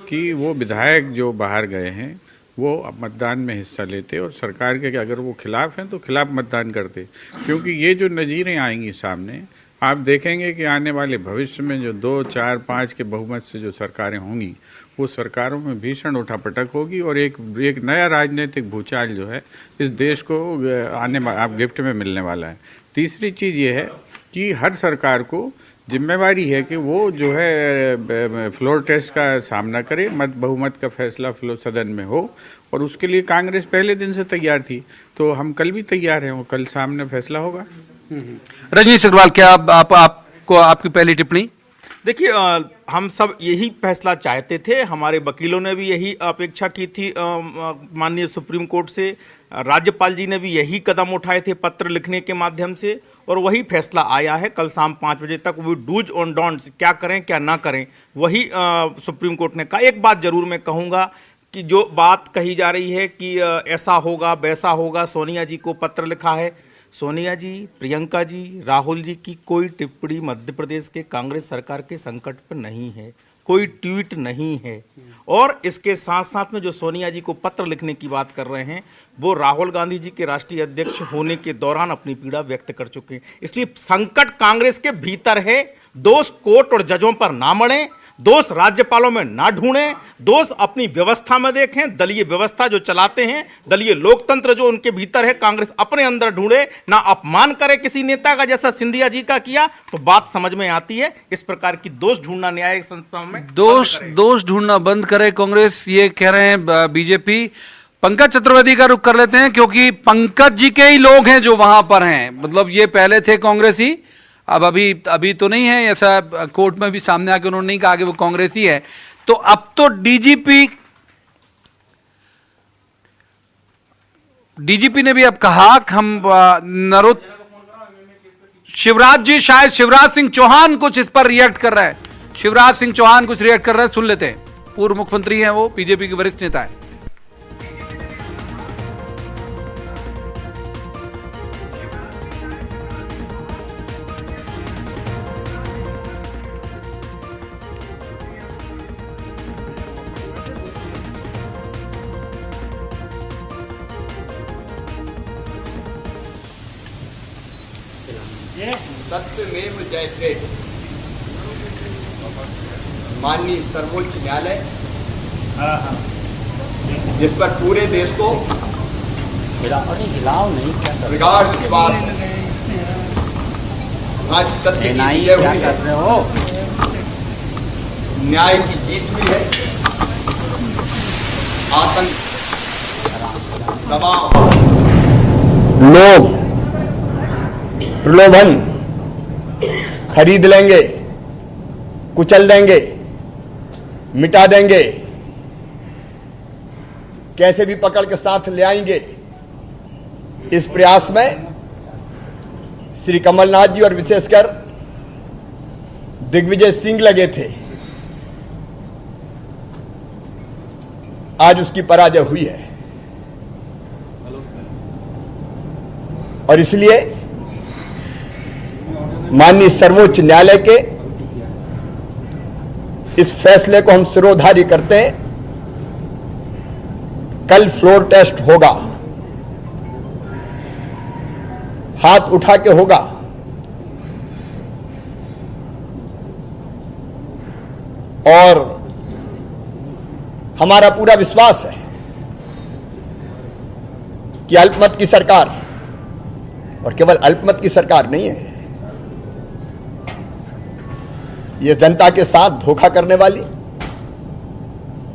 कि वो विधायक जो बाहर गए हैं वो मतदान में हिस्सा लेते और सरकार के अगर वो खिलाफ हैं तो खिलाफ मतदान करते, क्योंकि ये जो नज़ीरें आएंगी सामने, आप देखेंगे कि आने वाले भविष्य में जो 2, 4, 5 के बहुमत से जो सरकारें होंगी वो सरकारों में भीषण उठापटक होगी और एक नया राजनीतिक भूचाल जो है इस देश को आप गिफ्ट में मिलने वाला है। तीसरी चीज़ ये है कि हर सरकार को जिम्मेवारी है कि वो जो है फ्लोर टेस्ट का सामना करे, बहुमत का फैसला फ्लोर सदन में हो, और उसके लिए कांग्रेस पहले दिन से तैयार थी, तो हम कल भी तैयार हैं, वो कल सामने फैसला होगा। रजनीश अग्रवाल, क्या आपको आपकी पहली टिप्पणी? देखिए, हम सब यही फैसला चाहते थे, हमारे वकीलों ने भी यही अपेक्षा की थी माननीय सुप्रीम कोर्ट से, राज्यपाल जी ने भी यही कदम उठाए थे पत्र लिखने के माध्यम से, और वही फैसला आया है। कल शाम 5 बजे तक वो डूज ऑन डोंट्स, क्या करें क्या ना करें, वही सुप्रीम कोर्ट ने कहा। एक बात जरूर मैं कहूँगा कि जो बात कही जा रही है कि ऐसा होगा वैसा होगा, सोनिया जी को पत्र लिखा है, सोनिया जी, प्रियंका जी, राहुल जी की कोई टिप्पणी मध्य प्रदेश के कांग्रेस सरकार के संकट पर नहीं है, कोई ट्वीट नहीं है। और इसके साथ साथ में जो सोनिया जी को पत्र लिखने की बात कर रहे हैं, वो राहुल गांधी जी के राष्ट्रीय अध्यक्ष होने के दौरान अपनी पीड़ा व्यक्त कर चुके हैं। इसलिए संकट कांग्रेस के भीतर है। दोष कोर्ट और जजों पर ना मढ़ें, दोष राज्यपालों में ना ढूंढें, दोष अपनी व्यवस्था में देखें। दलीय व्यवस्था जो चलाते हैं, दलीय लोकतंत्र जो उनके भीतर है, कांग्रेस अपने अंदर ढूंढे, ना अपमान करे किसी नेता का, जैसा सिंधिया जी का किया, तो बात समझ में आती है। इस प्रकार की दोष ढूंढना न्यायिक संस्थाओं में दोष ढूंढना बंद करे कांग्रेस, ये कह रहे हैं बीजेपी। पंकज चतुर्वेदी का रुख कर लेते हैं, क्योंकि पंकज जी के ही लोग हैं जो वहां पर हैं। मतलब ये पहले थे कांग्रेसी, अब अभी तो नहीं है, ऐसा कोर्ट में भी सामने आके उन्होंने नहीं कहा कि वो कांग्रेसी है। तो अब तो डीजीपी ने भी अब कहा कि हम शिवराज जी, शायद शिवराज सिंह चौहान कुछ इस पर रिएक्ट कर रहे हैं। शिवराज सिंह चौहान कुछ रिएक्ट कर रहे हैं, सुन लेते हैं। पूर्व मुख्यमंत्री हैं वो, बीजेपी के वरिष्ठ नेता है। सत्यमेव जयते। माननीय सर्वोच्च न्यायालय, जिस पर पूरे देश को प्रगाढ़ विश्वास आज सत्य की विजय हुई है, न्याय की जीत हुई है। आतंक, दबाव, लोग प्रलोभन खरीद लेंगे, कुचल देंगे, मिटा देंगे, कैसे भी पकड़ के साथ ले आएंगे। इस प्रयास में श्री कमलनाथ जी और विशेषकर दिग्विजय सिंह लगे थे। आज उसकी पराजय हुई है और इसलिए माननीय सर्वोच्च न्यायालय के इस फैसले को हम सिरोधार्य करते हैं। कल फ्लोर टेस्ट होगा, हाथ उठा के होगा। और हमारा पूरा विश्वास है कि अल्पमत की सरकार, और केवल अल्पमत की सरकार नहीं है, यह जनता के साथ धोखा करने वाली,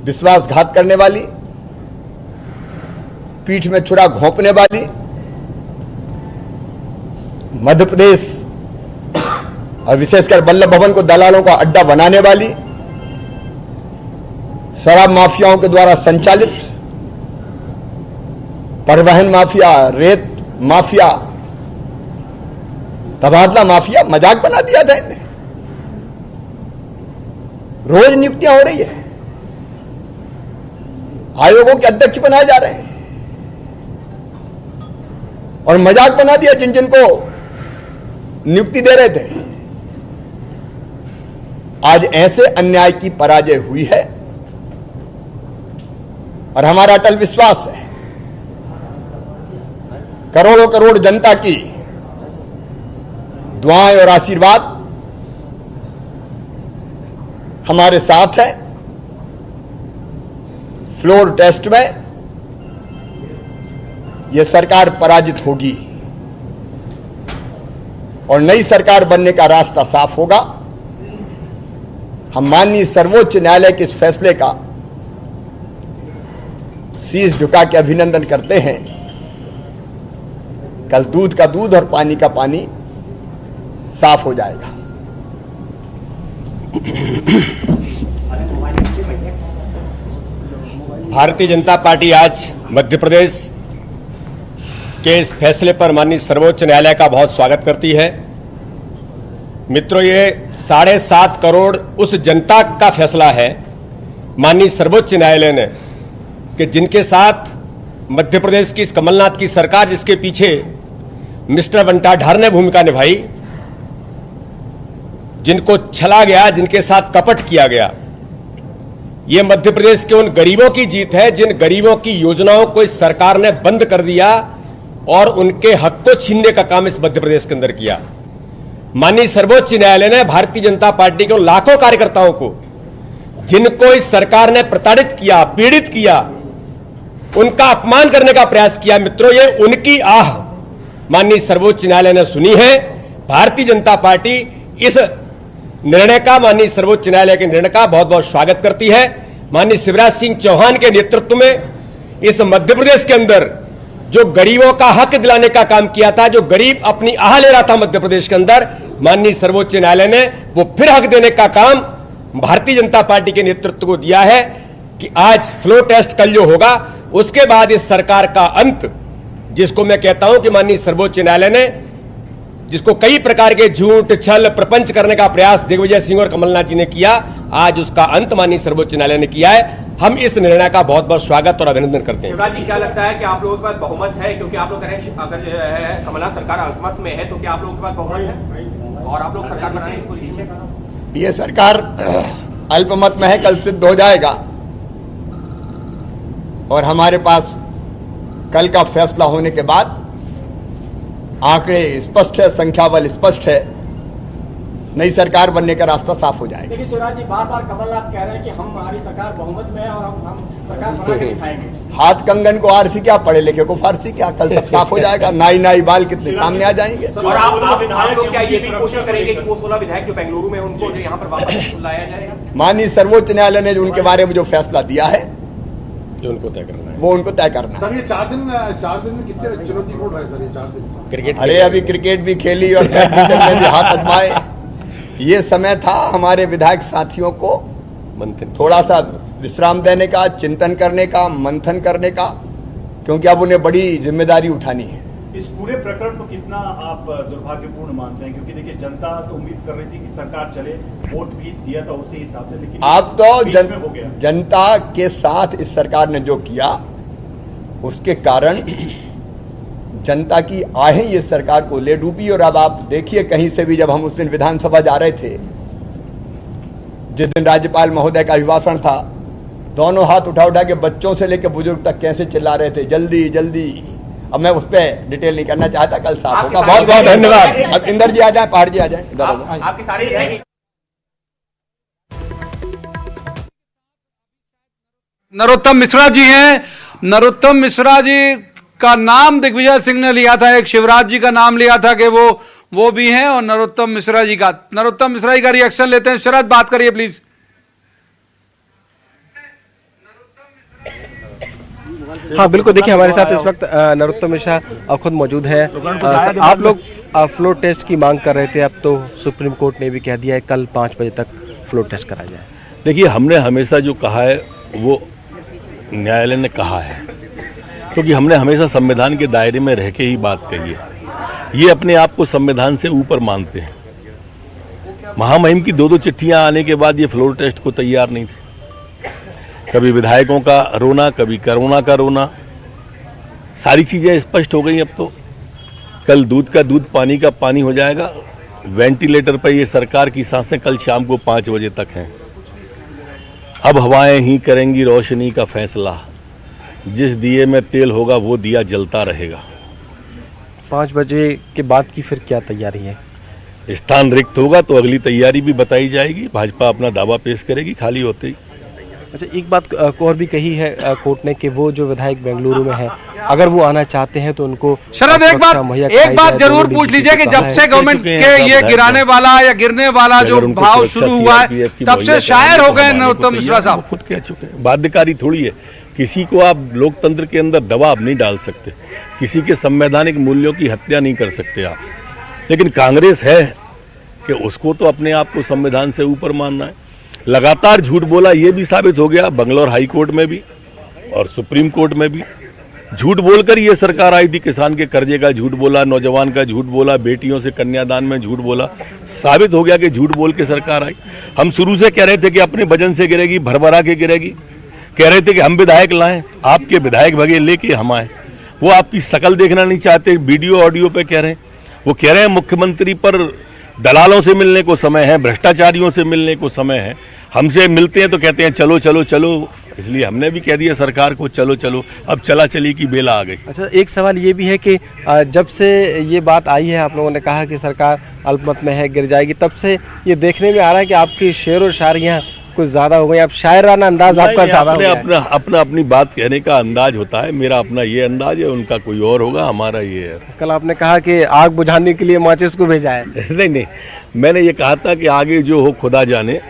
विश्वासघात करने वाली, पीठ में छुरा घोंपने वाली, मध्य प्रदेश और विशेषकर वल्लभ भवन को दलालों का अड्डा बनाने वाली, शराब माफियाओं के द्वारा संचालित परिवहन माफिया, रेत माफिया, तबादला माफिया मजाक बना दिया था इन्हें। रोज नियुक्तियां हो रही है, आयोगों के अध्यक्ष बनाए जा रहे हैं और मजाक बना दिया जिन जिन को नियुक्ति दे रहे थे। आज ऐसे अन्याय की पराजय हुई है और हमारा अटल विश्वास है करोड़ों करोड़ जनता की दुआएं और आशीर्वाद हमारे साथ है। फ्लोर टेस्ट में यह सरकार पराजित होगी और नई सरकार बनने का रास्ता साफ होगा। हम माननीय सर्वोच्च न्यायालय के इस फैसले का शीश झुका के अभिनंदन करते हैं। कल दूध का दूध और पानी का पानी साफ हो जाएगा। भारतीय जनता पार्टी आज मध्य प्रदेश के इस फैसले पर माननीय सर्वोच्च न्यायालय का बहुत स्वागत करती है। मित्रों, ये 7.5 करोड़ उस जनता का फैसला है माननीय सर्वोच्च न्यायालय ने कि जिनके साथ मध्य प्रदेश की इस कमलनाथ की सरकार, जिसके पीछे मिस्टर बंटाढार ने भूमिका निभाई, जिनको छला गया, जिनके साथ कपट किया गया, ये मध्य प्रदेश के उन गरीबों की जीत है जिन गरीबों की योजनाओं को इस सरकार ने बंद कर दिया और उनके हक को छीनने का काम इस मध्य प्रदेश के अंदर किया। माननीय सर्वोच्च न्यायालय ने भारतीय जनता पार्टी के उन लाखों कार्यकर्ताओं को जिनको इस सरकार ने प्रताड़ित किया, पीड़ित किया, उनका अपमान करने का प्रयास किया। मित्रों, ये उनकी आह माननीय सर्वोच्च न्यायालय ने सुनी है। भारतीय जनता पार्टी इस निर्णय का, माननीय सर्वोच्च न्यायालय के निर्णय का बहुत बहुत स्वागत करती है। माननीय शिवराज सिंह चौहान के नेतृत्व में इस मध्य प्रदेश के अंदर जो गरीबों का हक दिलाने का काम किया था, जो गरीब अपनी आह ले रहा था मध्य प्रदेश के अंदर, माननीय सर्वोच्च न्यायालय ने वो फिर हक देने का काम भारतीय जनता पार्टी के नेतृत्व को दिया है कि आज फ्लो टेस्ट कल जो होगा उसके बाद इस सरकार का अंत, जिसको मैं कहता हूं कि माननीय सर्वोच्च न्यायालय ने, जिसको कई प्रकार के झूठ, छल, प्रपंच करने का प्रयास दिग्विजय सिंह और कमलनाथ जी ने किया, आज उसका अंत माननीय सर्वोच्च न्यायालय ने किया है। हम इस निर्णय का बहुत बहुत स्वागत और अभिनंदन करते हैं। शिवराज जी, क्या लगता है कि आप लोगों के पास बहुमत है? क्योंकि आप लोग कह रहे हैं अगर जो है कमलनाथ सरकार अल्पमत में है तो क्या आप लोगों के पास बहुमत है और आप लोग सरकार बनाएंगे? ये सरकार अल्पमत में है, कल सिद्ध हो जाएगा और हमारे पास कल का फैसला होने के बाद आंकड़े स्पष्ट है, संख्या बल स्पष्ट है नई सरकार बनने का रास्ता साफ हो जाएगा। देखिए शिवराज जी, बार बार कमलनाथ कह रहे हैं कि हमारी सरकार बहुमत में है और हम सरकार बना के दिखाएंगे। हाथ कंगन को आरसी क्या, पढ़े लिखे को फारसी क्या, कल सब साफ हो जाएगा। नाई बाल कितने सामने आ जाएंगे। और आप लोग क्या ये भी कोशिश करेंगे कि वो 16 विधायक जो बेंगलुरु में उनको जो यहाँ पर वापस लाया जाए? माननीय सर्वोच्च न्यायालय ने जो उनके बारे में जो फैसला दिया है जो उनको तय करना है, वो उनको तय करना है। सर ये 4 दिन में कितने चुनौतीपूर्ण रहे सर ये 4 दिन? क्रिकेट अरे अभी क्रिकेट भी खेली और बैडमिंटन में भी हाथ आजमाए। ये समय था हमारे विधायक साथियों को मंथन थोड़ा सा विश्राम देने का, चिंतन करने का, मंथन करने का, क्योंकि अब उन्हें बड़ी जिम्मेदारी उठानी है। इस पूरे प्रकरण को कितना आप दुर्भाग्यपूर्ण मानते हैं? क्योंकि देखिए जनता तो उम्मीद कर रही थी कि सरकार चले, वोट भी दिया था उसी हिसाब से, लेकिन आप तो बीच में हो गया। जनता के साथ इस सरकार ने जो किया उसके कारण जनता की आहें ये सरकार को ले डूबी। और अब आप देखिए कहीं से भी, जब हम उस दिन विधानसभा जा रहे थे, जिस दिन राज्यपाल महोदय का अभिभाषण था, दोनों हाथ उठा के बच्चों से लेकर बुजुर्ग तक कैसे चिल्ला रहे थे, जल्दी जल्दी। अब मैं उस पर डिटेल नहीं करना चाहता, कल साफ होगा। बहुत बहुत धन्यवाद। अब इंदर जी आ जाए, पहाड़ जी आ जाए, इधर आ जाए। आपकी सारी नरोत्तम मिश्रा जी हैं। नरोत्तम मिश्रा जी का नाम दिग्विजय सिंह ने लिया था, एक शिवराज जी का नाम लिया था कि वो भी हैं, और नरोत्तम मिश्रा जी का रिएक्शन लेते हैं। शरद बात करिए प्लीज। हाँ बिल्कुल, देखिए हमारे साथ इस वक्त नरोत्तम मिश्रा खुद मौजूद है। आप लोग फ्लोर टेस्ट की मांग कर रहे थे, अब तो सुप्रीम कोर्ट ने भी कह दिया है कल 5 बजे तक फ्लोर टेस्ट कराया जाए। देखिए, हमने हमेशा जो कहा है वो न्यायालय ने कहा है, क्योंकि हमने हमेशा संविधान के दायरे में रह के ही बात कही है। ये अपने आप को संविधान से ऊपर मानते हैं। महामहिम की 2-2 चिट्ठियां आने के बाद ये फ्लोर टेस्ट को तैयार नहीं थे। कभी विधायकों का रोना, कभी कोरोना का रोना, सारी चीजें स्पष्ट हो गई। अब तो कल दूध का दूध, पानी का पानी हो जाएगा। वेंटिलेटर पर ये सरकार की सांसें कल शाम को 5 बजे तक हैं। अब हवाएं ही करेंगी रोशनी का फैसला, जिस दिए में तेल होगा वो दिया जलता रहेगा। 5 बजे के बाद की फिर क्या तैयारी है? स्थान रिक्त होगा तो अगली तैयारी भी बताई जाएगी। भाजपा अपना दावा पेश करेगी खाली होते ही। अच्छा, एक बात को और भी कही है कोर्ट ने कि वो जो विधायक बेंगलुरु में है, अगर वो आना चाहते हैं तो उनको शरद एक बात जरूर पूछ लीजिए कि जब से गवर्नमेंट के ये गिराने वाला या गिरने वाला जो भाव शुरू हुआ है, तब से शायर हो गए नरोत्तम मिश्रा साहब। खुद कह चुके हैं, बाध्यकारी थोड़ी है। किसी को आप लोकतंत्र के अंदर दबाव नहीं डाल सकते, किसी के संवैधानिक मूल्यों की हत्या नहीं कर सकते आप। लेकिन कांग्रेस है कि उसको तो अपने आप को संविधान से ऊपर मानना है। लगातार झूठ बोला, ये भी साबित हो गया बंगलौर हाई कोर्ट में भी और सुप्रीम कोर्ट में भी। झूठ बोलकर ये सरकार आई थी। किसान के कर्जे का झूठ बोला, नौजवान का झूठ बोला, बेटियों से कन्यादान में झूठ बोला। साबित हो गया कि झूठ बोल के सरकार आई। हम शुरू से कह रहे थे कि अपने वजन से गिरेगी, भरभरा के गिरेगी। कह रहे थे कि हम विधायक लाएं, आपके विधायक भगे लेके हम आए। वो आपकी शकल देखना नहीं चाहते, वीडियो ऑडियो पे कह रहे हैं। वो कह रहे हैं मुख्यमंत्री पर दलालों से मिलने को समय है, भ्रष्टाचारियों से मिलने को समय है। हमसे मिलते हैं तो कहते हैं चलो चलो चलो। इसलिए हमने भी कह दिया सरकार को चलो चलो, अब चला चली की बेला आ गई। अच्छा, एक सवाल ये भी है कि जब से ये बात आई है, आप लोगों ने कहा कि सरकार अल्पमत में है, गिर जाएगी, तब से ये देखने में आ रहा है कि आपकी शेर और शायरियाँ कुछ ज्यादा हो गई। आप शायराना अंदाज आपका ज्यादा हो गया है। अपनी बात कहने का अंदाज होता है। मेरा अपना ये अंदाज है, उनका कोई और होगा, हमारा ये है। कल आपने कहा कि आग बुझाने के लिए माचिस को भेजा है। नहीं, मैंने ये कहा था कि आगे जो हो खुदा जाने,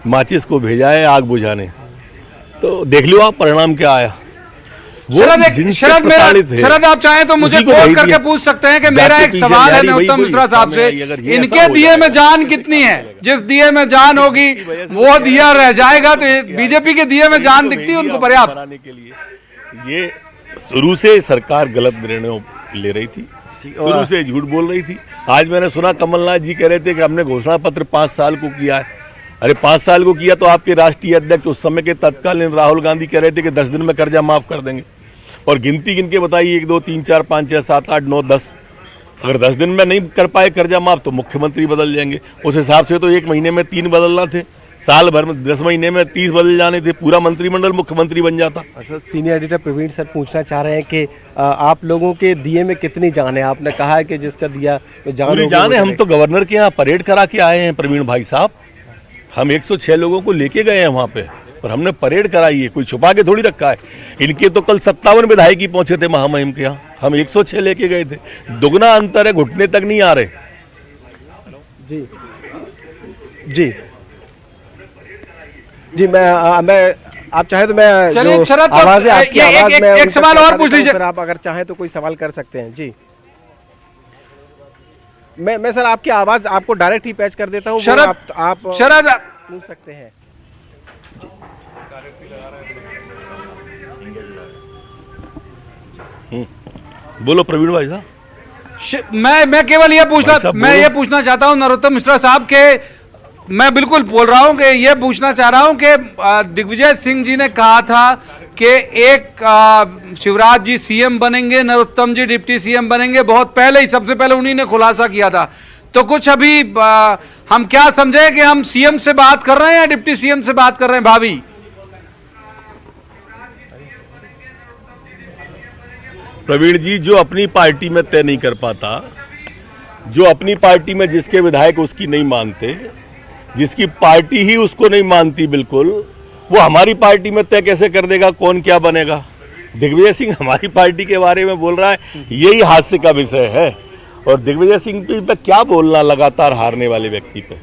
माचिस को भेजा है आग बुझाने। तो देख लो आप परिणाम क्या आया। शरद आप चाहें तो मुझे कॉल करके पूछ सकते हैं कि मेरा एक सवाल है नरोत्तम मिश्रा साहब से, इनके दिए में जान कितनी है? जिस दिए में जान होगी वो दिया रह जाएगा, तो बीजेपी के दिए में जान दिखती है उनको पर्याप्त? ये शुरू से सरकार गलत निर्णय ले रही थी, शुरू से झूठ बोल रही थी। आज मैंने सुना कमलनाथ जी कह रहे थे कि हमने घोषणा पत्र 5 साल को किया है। अरे 5 साल को किया तो आपके राष्ट्रीय अध्यक्ष उस समय के तत्कालीन राहुल गांधी कह रहे थे कि 10 दिन में कर्जा माफ कर देंगे। और गिनती गिन के बताइए 1 2 3 4 5 6 7 8 9 10। अगर 10 दिन में नहीं कर पाए कर्जा माफ तो मुख्यमंत्री बदल जाएंगे। उस हिसाब से तो 1 महीने में 3 बदलना थे, साल भर में 10 महीने में 30 बदल जाने थे, पूरा मंत्रिमंडल मुख्यमंत्री बन जाता। अच्छा, सीनियर एडिटर प्रवीण सर पूछना चाह रहे हैं कि आप लोगों के दिए में कितनी जान है? आपने कहा है कि जिसका दिया पूरी जान है। हम तो गवर्नर के यहाँ परेड करा के आए हैं प्रवीण भाई साहब। हम 106 लोगों को लेके गए हैं वहाँ पे और हमने परेड कराई है, कोई छुपा के थोड़ी रखा है। इनके तो कल 57 विधायक ही पहुंचे थे महामहिम के यहाँ, हम 106 लेके गए थे। दुगना अंतर है, घुटने तक नहीं आ रहे। जी जी जी, मैं आप चाहे तो मैं चलिए शरद, आवाज़ है आपकी आवाज़ में एक सवाल और पूछ लीजिए। फिर आप अगर चाहें तो कोई सवाल कर सकते हैं। जी, मैं सर आपकी आवाज़ आपको डायरेक्ट ही पैच कर देता हूँ। शरद, आप शरद पूछ सकते हैं। बोलो प्रवीण भाई साहब। मैं केवल ये पूछना चाहता हूं नरोत्तम मिश्रा साहब के, मैं बिल्कुल बोल रहा हूं कि ये पूछना चाह रहा हूं कि दिग्विजय सिंह जी ने कहा था कि एक शिवराज जी सीएम बनेंगे, नरोत्तम जी डिप्टी सीएम बनेंगे, बहुत पहले ही, सबसे पहले उन्हीं ने खुलासा किया था। तो कुछ अभी हम क्या समझे कि हम सीएम से बात कर रहे हैं या डिप्टी सीएम से बात कर रहे हैं भाभी? प्रवीण जी, जो अपनी पार्टी में तय नहीं कर पाता, जो अपनी पार्टी में जिसके विधायक उसकी नहीं मानते, जिसकी पार्टी ही उसको नहीं मानती बिल्कुल, वो हमारी पार्टी में तय कैसे कर देगा कौन क्या बनेगा? दिग्विजय सिंह हमारी पार्टी के बारे में बोल रहा है, यही हास्य का विषय है। और दिग्विजय सिंह पे क्या बोलना लगातार हारने वाले व्यक्ति पे।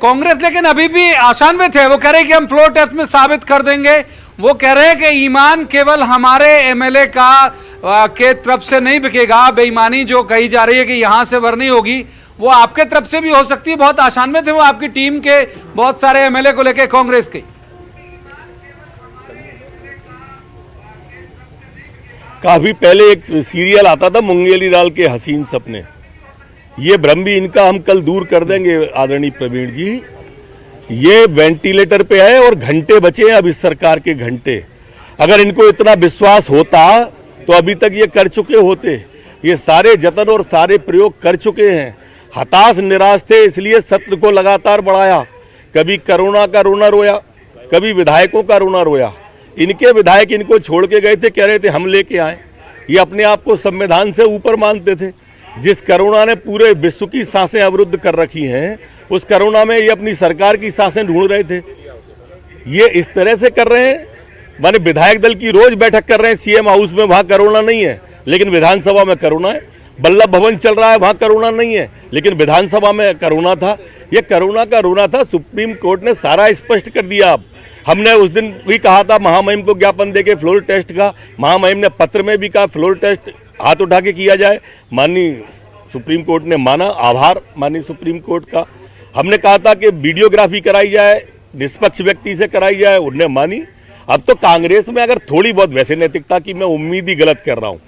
कांग्रेस लेकिन अभी भी आसान में थे, वो कह रहे कि हम फ्लोर टेस्ट में साबित कर देंगे। वो कह रहे हैं कि ईमान केवल हमारे एमएलए के तरफ से नहीं बिकेगा, बेईमानी जो कही जा रही है कि यहां से भरनी होगी वो आपके तरफ से भी हो सकती है। बहुत आसान में थे वो आपकी टीम के बहुत सारे एमएलए को लेकर कांग्रेस के। काफी पहले एक सीरियल आता था मुंगेली लाल के हसीन सपने, ये भ्रम भी इनका हम कल दूर कर देंगे आदरणीय प्रवीण जी। ये वेंटिलेटर पे है और घंटे बचे हैं अब इस सरकार के घंटे। अगर इनको इतना विश्वास होता तो अभी तक ये कर चुके होते। ये सारे जतन और सारे प्रयोग कर चुके हैं। हताश निराश थे, इसलिए सत्र को लगातार बढ़ाया। कभी करुणा का रोना रोया, कभी विधायकों का रोना रोया। इनके विधायक इनको छोड़ के गए थे, कह रहे थे हम लेके आए। ये अपने आप को संविधान से ऊपर मानते थे। जिस करुणा ने पूरे विश्व की सांसें अवरुद्ध कर रखी हैं, उस करुणा में ये अपनी सरकार की सांसें ढूंढ रहे थे। ये इस तरह से कर रहे हैं, माने विधायक दल की रोज बैठक कर रहे हैं सीएम हाउस में, वहां करुणा नहीं है लेकिन विधानसभा में करुणा है। बल्लभ भवन चल रहा है, वहां करुणा नहीं है लेकिन विधानसभा में करुणा था। ये करुणा का रोना था। सुप्रीम कोर्ट ने सारा स्पष्ट कर दिया। अब हमने उस दिन भी कहा था महामहिम को ज्ञापन देके फ्लोर टेस्ट का, महामहिम ने पत्र में भी कहा फ्लोर टेस्ट हाथ उठा के किया जाए। माननीय सुप्रीम कोर्ट ने माना, आभार माननीय सुप्रीम कोर्ट का। हमने कहा था कि वीडियोग्राफी कराई जाए, निष्पक्ष व्यक्ति से कराई जाए, उन्होंने मानी। अब तो कांग्रेस में अगर थोड़ी बहुत, वैसे नैतिकता की मैं उम्मीद ही गलत कर रहा हूँ,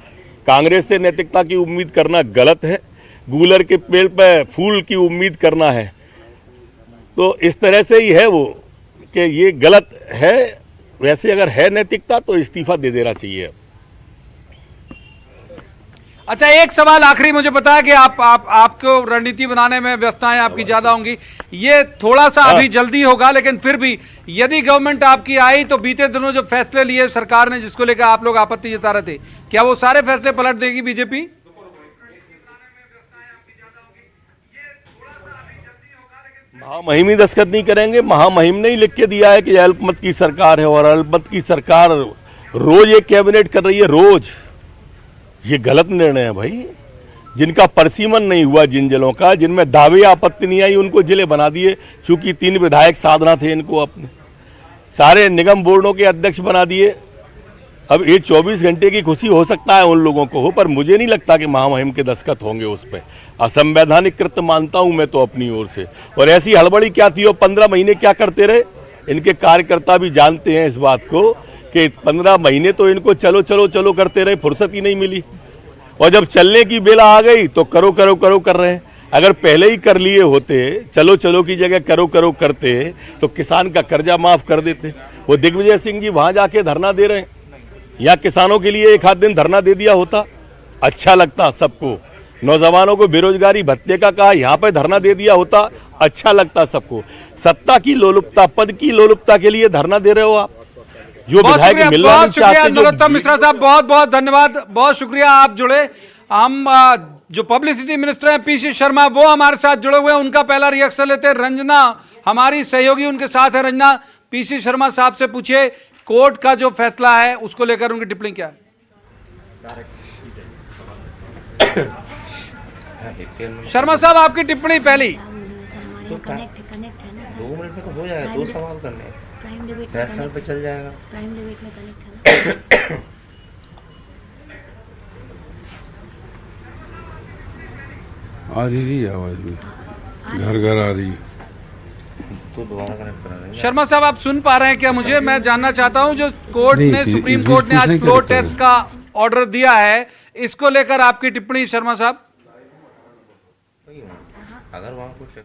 कांग्रेस से नैतिकता की उम्मीद करना गलत है। गूलर के पेड़ पर फूल की उम्मीद करना है, तो इस तरह से ही है वो कि ये गलत है। वैसे अगर है नैतिकता तो इस्तीफा दे देना चाहिए। अच्छा, एक सवाल आखिरी, मुझे पता है कि आपको रणनीति बनाने में व्यस्तताएं आपकी ज्यादा होंगी, ये थोड़ा सा अभी जल्दी होगा, लेकिन फिर भी यदि गवर्नमेंट आपकी आई तो बीते दिनों जो फैसले लिए सरकार ने, जिसको लेकर आप लोग आपत्ति जता रहे थे, क्या वो सारे फैसले पलट देगी बीजेपी? महामहिम ही दस्तखत नहीं करेंगे। महामहिम ने ही लिख के दिया है कि अल्पमत की सरकार है और अल्पमत की सरकार रोज एक कैबिनेट कर रही है, रोज। ये गलत निर्णय है भाई। जिनका परिसीमन नहीं हुआ, जिन जिलों का जिनमें दावे आपत्ति नहीं आई, उनको जिले बना दिए। चूंकि 3 विधायक साधना थे, इनको अपने सारे निगम बोर्डों के अध्यक्ष बना दिए। अब ये 24 घंटे की खुशी हो सकता है उन लोगों को हो, पर मुझे नहीं लगता कि महामहिम के दस्तखत होंगे उस पर। असंवैधानिक कृत्य मानता हूं मैं तो अपनी ओर से। और ऐसी हड़बड़ी क्या थी, और 15 महीने क्या करते रहे। इनके कार्यकर्ता भी जानते हैं इस बात को कि 15 महीने तो इनको चलो चलो चलो करते रहे, फुर्सत ही नहीं मिली। और जब चलने की बेला आ गई तो करो करो करो कर रहे हैं। अगर पहले ही कर लिए होते, चलो चलो की जगह करो करो करते, तो किसान का कर्जा माफ कर देते। वो दिग्विजय सिंह जी वहां जाके धरना दे रहे हैं, या किसानों के लिए एक आध दिन धरना दे दिया होता, अच्छा लगता सबको। नौजवानों को बेरोजगारी भत्ते का कहा, यहाँ पे धरना दे दिया होता, अच्छा लगता सबको। सत्ता की लोलुपता, पद की लोलुपता के लिए धरना दे रहे हो आप। जो विधायक मिलना नहीं चाहते, नरोत्तम मिश्रा साहब बहुत बहुत धन्यवाद, बहुत शुक्रिया आप जुड़े। हम जो पब्लिसिटी मिनिस्टर हैं पीसी शर्मा वो हमारे साथ जुड़े हुए हैं, उनका पहला रिएक्शन लेते हैं। रंजना हमारी सहयोगी उनके साथ है। रंजना, पीसी शर्मा साहब से पूछिए कोर्ट का जो फैसला है उसको लेकर उनकी टिप्पणी क्या है? शर्मा साहब आपकी टिप्पणी पहली। तो 2 मिनट में तो हो जाएगा, 2 सवाल करने नेशनल पे चल जाएगा। प्राइम डिबेट में कनेक्ट है। आ रही है आवाज में, घर घर आ रही है। तो दोबारा कनेक्ट करा रहे हैं। शर्मा साहब आप सुन पा रहे हैं क्या मुझे? मैं जानना चाहता हूं जो कोर्ट ने, सुप्रीम कोर्ट ने आज फ्लोर टेस्ट का ऑर्डर दिया है, इसको लेकर आपकी टिप्पणी शर्मा साहब। अगर वहां कुछ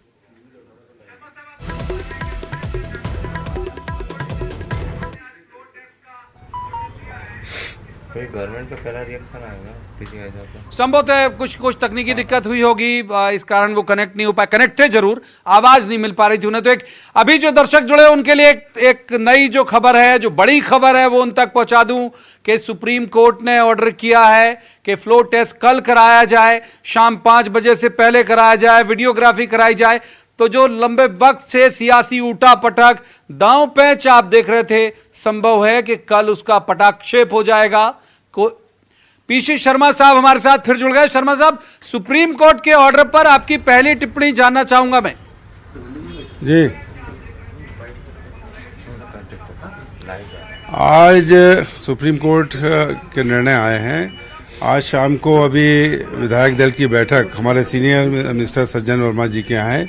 गवर्नमेंट का पहला रिएक्शन आएगा किसी का हिसाब से, संभवतः है कुछ तकनीकी दिक्कत हुई होगी, इस कारण वो कनेक्ट नहीं हो पाया। कनेक्ट थे जरूर, आवाज नहीं मिल पा रही थी उन्हें। तो एक अभी जो दर्शक जुड़े उनके लिए एक नई जो खबर है, जो बड़ी खबर है वो उन तक पहुंचा दूं कि सुप्रीम कोर्ट ने ऑर्डर किया है कि फ्लोर टेस्ट कल कराया जाए, शाम 5 बजे से पहले कराया जाए, वीडियोग्राफी कराई जाए। तो जो लंबे वक्त से सियासी उठा पटक, दांव पैंच आप देख रहे थे, संभव है कि कल उसका पटाक्षेप हो जाएगा। पीसी शर्मा साहब हमारे साथ फिर जुड़ गए। शर्मा साहब, सुप्रीम कोर्ट के ऑर्डर पर आपकी पहली टिप्पणी जानना चाहूंगा मैं। जी, आज सुप्रीम कोर्ट के निर्णय आए हैं। आज शाम को अभी विधायक दल की बैठक हमारे सीनियर मिनिस्टर सज्जन वर्मा जी के यहाँ है,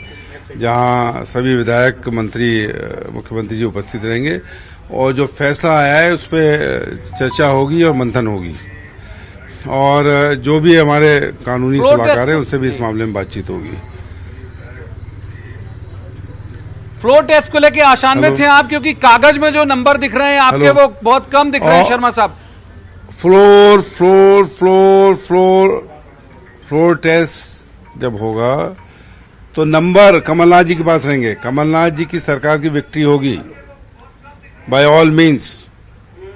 जहाँ सभी विधायक, मंत्री, मुख्यमंत्री जी उपस्थित रहेंगे और जो फैसला आया है उस पर चर्चा होगी और मंथन होगी, और जो भी हमारे कानूनी सलाहकार हैं उनसे भी इस मामले में बातचीत होगी। फ्लोर टेस्ट को लेके आशान में थे आप, क्योंकि कागज में जो नंबर दिख रहे हैं आपके वो बहुत कम दिख रहे हैं शर्मा साहब। फ्लोर टेस्ट जब होगा तो नंबर कमलनाथ जी के पास रहेंगे। कमलनाथ जी की सरकार की विक्ट्री होगी बाय ऑल मीन्स।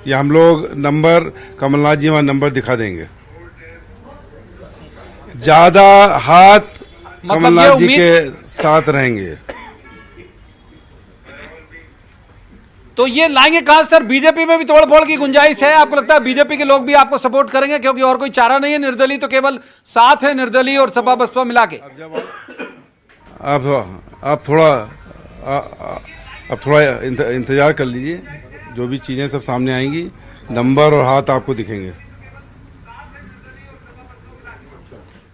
ये हम लोग नंबर, कमलनाथ जी वहां नंबर दिखा देंगे। ज्यादा हाथ कमलनाथ जी के साथ रहेंगे। तो ये लाएंगे कहां सर? बीजेपी में भी तोड़फोड़ की गुंजाइश है? आपको लगता है बीजेपी के लोग भी आपको सपोर्ट करेंगे, क्योंकि और कोई चारा नहीं है? निर्दलीय तो केवल साथ है, निर्दलीय और सपा बसपा मिला के। आप थोड़ा इंतजार कर लीजिए, जो भी चीजें सब सामने आएंगी, नंबर और हाथ आपको दिखेंगे।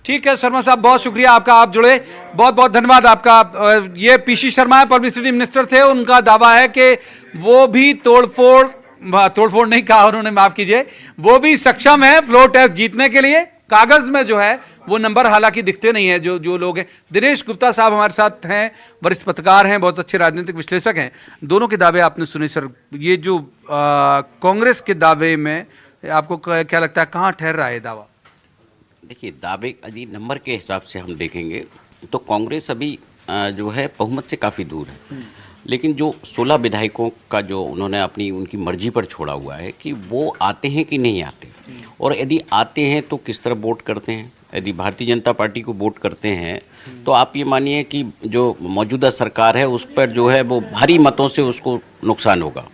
ठीक है शर्मा साहब, बहुत शुक्रिया आपका, आप जुड़े, बहुत बहुत धन्यवाद आपका। ये पीसी शर्मा है, पब्लिसिटी मिनिस्टर थे। उनका दावा है कि वो भी तोड़फोड़ नहीं कहा उन्होंने, माफ कीजिए, वो भी सक्षम है फ्लोर टेस्ट जीतने के लिए। कागज में जो है वो नंबर हालांकि दिखते नहीं है जो लोग हैं। दिनेश गुप्ता साहब हमारे साथ हैं, वरिष्ठ पत्रकार हैं, बहुत अच्छे राजनीतिक विश्लेषक हैं। दोनों के दावे आपने सुने सर। ये जो कांग्रेस के दावे में आपको क्या लगता है, कहाँ ठहर रहा है दावा? देखिए, दावे यदि नंबर के हिसाब से हम देखेंगे तो कांग्रेस अभी जो है बहुमत से काफ़ी दूर है। लेकिन जो 16 विधायकों का जो उन्होंने अपनी उनकी मर्जी पर छोड़ा हुआ है कि वो आते हैं कि नहीं आते, और यदि आते हैं तो किस तरह वोट करते हैं। यदि भारतीय जनता पार्टी को वोट करते हैं तो आप ये मानिए कि जो मौजूदा सरकार है उस पर जो है वो भारी मतों से उसको नुकसान होगा।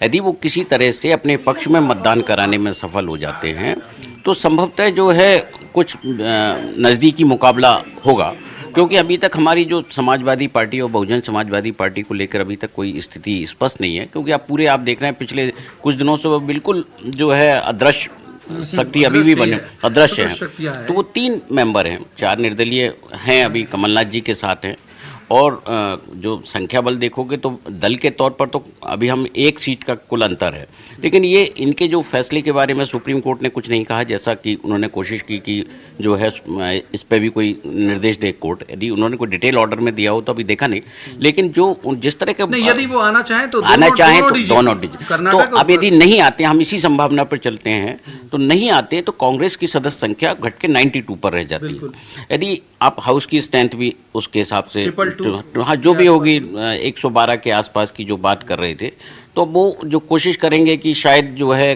यदि वो किसी तरह से अपने पक्ष में मतदान कराने में सफल हो जाते हैं तो संभवतः जो है कुछ नज़दीकी मुकाबला होगा, क्योंकि अभी तक हमारी जो समाजवादी पार्टी और बहुजन समाजवादी पार्टी को लेकर अभी तक कोई स्थिति स्पष्ट नहीं है। क्योंकि आप देख रहे हैं पिछले कुछ दिनों से वो बिल्कुल जो है अदृश्य शक्ति अभी भी बने, अदृश्य है। तो वो 3 मेंबर हैं, 4 निर्दलीय हैं, अभी कमलनाथ जी के साथ हैं, और जो संख्या बल देखोगे तो दल के तौर पर तो अभी हम 1 सीट का कुल अंतर है। लेकिन ये इनके जो फैसले के बारे में सुप्रीम कोर्ट ने कुछ नहीं कहा, जैसा कि उन्होंने कोशिश की कि जो है इस पर भी कोई निर्देश दे कोर्ट। यदि उन्होंने कोई डिटेल ऑर्डर में दिया हो तो अभी देखा नहीं, लेकिन जो जिस तरह के यदि वो आना चाहें तो दोनों तो अब यदि नहीं आते, हम इसी संभावना पर चलते हैं, तो नहीं आते तो कांग्रेस की सदस्य संख्या घट के 92 पर रह जाती है। यदि आप हाउस की स्ट्रेंथ भी उसके हिसाब से हाँ जो भी होगी 112 के आसपास की जो बात कर रहे थे, तो वो जो कोशिश करेंगे कि शायद जो है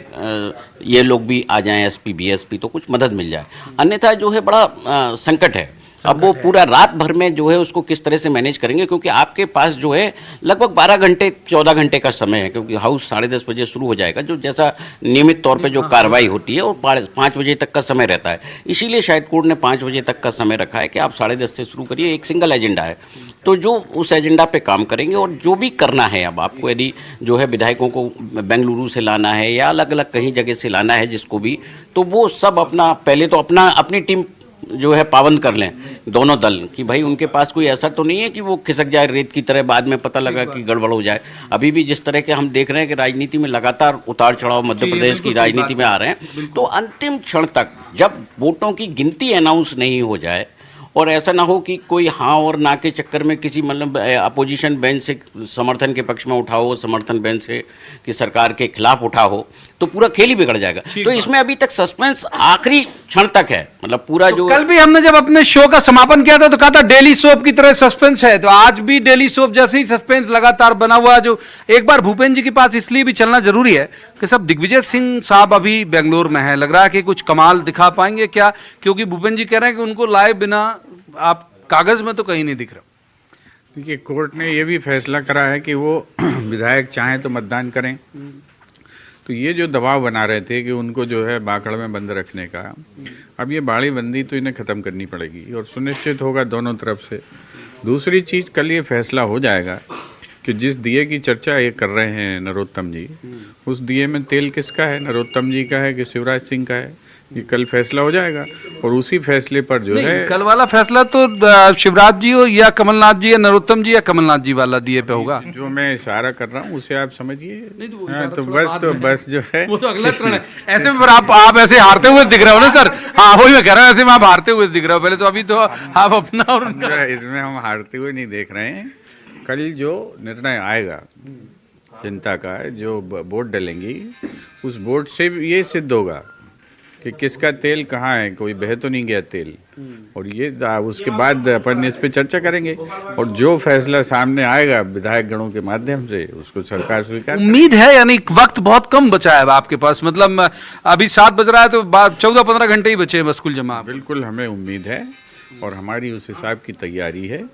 ये लोग भी आ जाएं एसपी बीएसपी, तो कुछ मदद मिल जाए। अन्यथा जो है बड़ा संकट है। अब वो पूरा रात भर में जो है उसको किस तरह से मैनेज करेंगे, क्योंकि आपके पास जो है लगभग 12 घंटे 14 घंटे का समय है, क्योंकि हाउस 10:30 बजे शुरू हो जाएगा, जो जैसा नियमित तौर पे जो कार्रवाई होती है, और 5 बजे तक का समय रहता है। इसीलिए शायद कोर्ट ने 5 बजे तक का समय रखा है कि आप 10:30 से शुरू करिए। एक सिंगल एजेंडा है, तो जो उस एजेंडा पे काम करेंगे, और जो भी करना है अब आपको, यदि जो है विधायकों को बेंगलुरु से लाना है या अलग अलग कहीं जगह से लाना है जिसको भी, तो वो सब अपना पहले तो अपनी टीम जो है पाबंद कर लें दोनों दल, कि भाई उनके पास कोई ऐसा तो नहीं है कि वो खिसक जाए रेत की तरह, बाद में पता लगा कि गड़बड़ हो जाए। अभी भी जिस तरह के हम देख रहे हैं कि राजनीति में लगातार उतार चढ़ाव मध्य प्रदेश की राजनीति में आ रहे हैं, तो अंतिम क्षण तक जब वोटों की गिनती अनाउंस नहीं हो जाए, और ऐसा ना हो कि कोई हाँ और ना के चक्कर में किसी मतलब अपोजिशन बेंच से समर्थन के पक्ष में उठा हो, समर्थन बेंच से कि सरकार के खिलाफ उठा हो, तो पूरा खेल ही बिगड़ जाएगा। तो इसमें अभी तक सस्पेंस आखिरी क्षण तक है, मतलब पूरा तो जो कल भी हमने जब अपने शो का समापन किया था तो कहा था डेली सोप की तरह सस्पेंस है, तो आज भी डेली सोप जैसे ही सस्पेंस लगातार बना हुआ है। जो एक बार भूपेंद्र जी के पास इसलिए भी चलना जरूरी है कि सब दिग्विजय सिंह साहब अभी बेंगलोर में है, लग रहा है कि कुछ कमाल दिखा पाएंगे क्या, क्योंकि भूपेंद्र जी कह रहे हैं कि उनको लाए बिना आप कागज में तो कहीं नहीं दिख रहा। देखिए, कोर्ट ने ये भी फैसला करा है कि वो विधायक चाहें तो मतदान करें। तो ये जो दबाव बना रहे थे कि उनको जो है बाकड़ में बंद रखने का, अब ये बाड़ी बंदी तो इन्हें ख़त्म करनी पड़ेगी, और सुनिश्चित होगा दोनों तरफ से। दूसरी चीज़, कल ये फैसला हो जाएगा कि जिस दिए की चर्चा ये कर रहे हैं नरोत्तम जी, उस दिए में तेल किसका है, नरोत्तम जी का है कि शिवराज सिंह का है, ये कल फैसला हो जाएगा। और उसी फैसले पर जो है कल वाला फैसला तो शिवराज जी हो या कमलनाथ जी या नरोत्तम जी या कमलनाथ जी वाला दिए पे होगा। जो मैं इशारा कर रहा हूँ उसे आप समझिए। तो बस जो है वो तो अगला चरण है। ऐसे में आप ऐसे हारते हुए दिख रहे हो ना सर। हाँ वही मैं कह रहा हूँ, ऐसे में आप हारते हुए दिख रहे हो। पहले तो अभी तो आप अपना और इसमें हम हारते हुए नहीं देख रहे हैं। कल जो निर्णय आएगा जनता का, जो वोट डलेंगी, उस वोट से ये सिद्ध होगा कि किसका तेल कहाँ है, कोई बह तो नहीं गया तेल। और ये उसके बाद अपन इस पे चर्चा करेंगे, और जो फैसला सामने आएगा विधायक गणों के माध्यम से उसको सरकार स्वीकार। उम्मीद है, यानी वक्त बहुत कम बचा है आपके पास, मतलब अभी 7 बज रहा है तो 14-15 घंटे ही बचे हैं बस कुल जमा। बिल्कुल हमें उम्मीद है, और हमारी उस हिसाब की तैयारी है,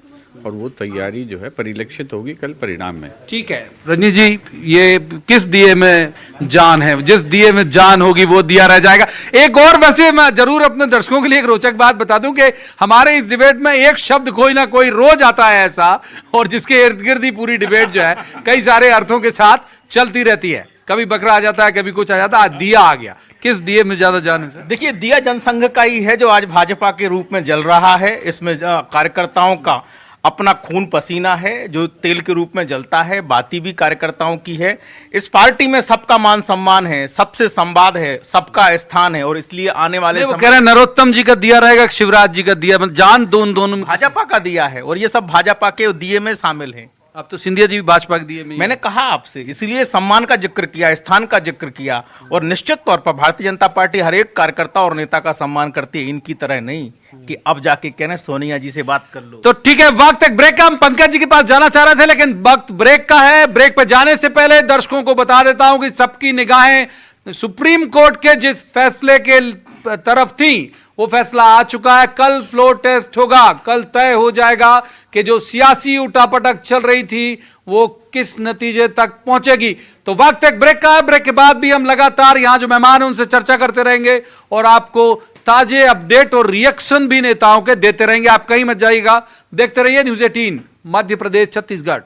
और वो तैयारी जो है परिलक्षित होगी कल परिणाम में। ठीक है रजनीश जी, ये किस दिए में जान है, जिस दिए में जान होगी वो दिया रह जाएगा। एक और वैसे मैं जरूर अपने दर्शकों के लिए एक रोचक बात बता दूं कि हमारे इस डिबेट में एक शब्द कोई ना कोई रोज आता है ऐसा, और जिसके इर्द गिर्द ही पूरी डिबेट जो है कई सारे अर्थों के साथ चलती रहती है। कभी बकरा आ जाता है, कभी कुछ आ जाता है, आज दिया आ गया। किस दिए में ज्यादा जान है सर? देखिए, दिया जनसंघ का ही है जो आज भाजपा के रूप में जल रहा है। इसमें कार्यकर्ताओं का अपना खून पसीना है जो तेल के रूप में जलता है। बाती भी कार्यकर्ताओं की है। इस पार्टी में सबका मान सम्मान है, सबसे संवाद है, सबका स्थान है, और इसलिए आने वाले वो कह रहे हैं नरोत्तम जी का दिया रहेगा, शिवराज जी का दिया, जान दोनों भाजपा का दिया है, और ये सब भाजपा के दिए में शामिल है। अब तो सिंधिया जी भी भाजपा के दिए में। मैंने कहा आपसे, इसलिए सम्मान का जिक्र किया, स्थान का जिक्र किया, और निश्चित तौर पर भारतीय जनता पार्टी हर एक कार्यकर्ता और नेता का सम्मान करती है, इनकी तरह नहीं कि अब जाके कहने सोनिया जी से बात कर लो। तो ठीक है, वक्त एक ब्रेक का, हम पंकज जी के पास जाना चाह रहे थे लेकिन वक्त ब्रेक का है। ब्रेक पे जाने से पहले दर्शकों को बता देता हूं कि सबकी निगाहें सुप्रीम कोर्ट के जिस फैसले के तरफ थी वो फैसला आ चुका है। कल फ्लोर टेस्ट होगा, कल तय हो जाएगा कि जो सियासी उठापटक चल रही थी वो किस नतीजे तक पहुंचेगी। तो वक्त एक ब्रेक का है। ब्रेक के बाद भी हम लगातार यहां जो मेहमान हैं उनसे चर्चा करते रहेंगे और आपको ताजे अपडेट और रिएक्शन भी नेताओं के देते रहेंगे। आप कहीं मत जाइएगा, देखते रहिए न्यूज़ 18 मध्य प्रदेश छत्तीसगढ़।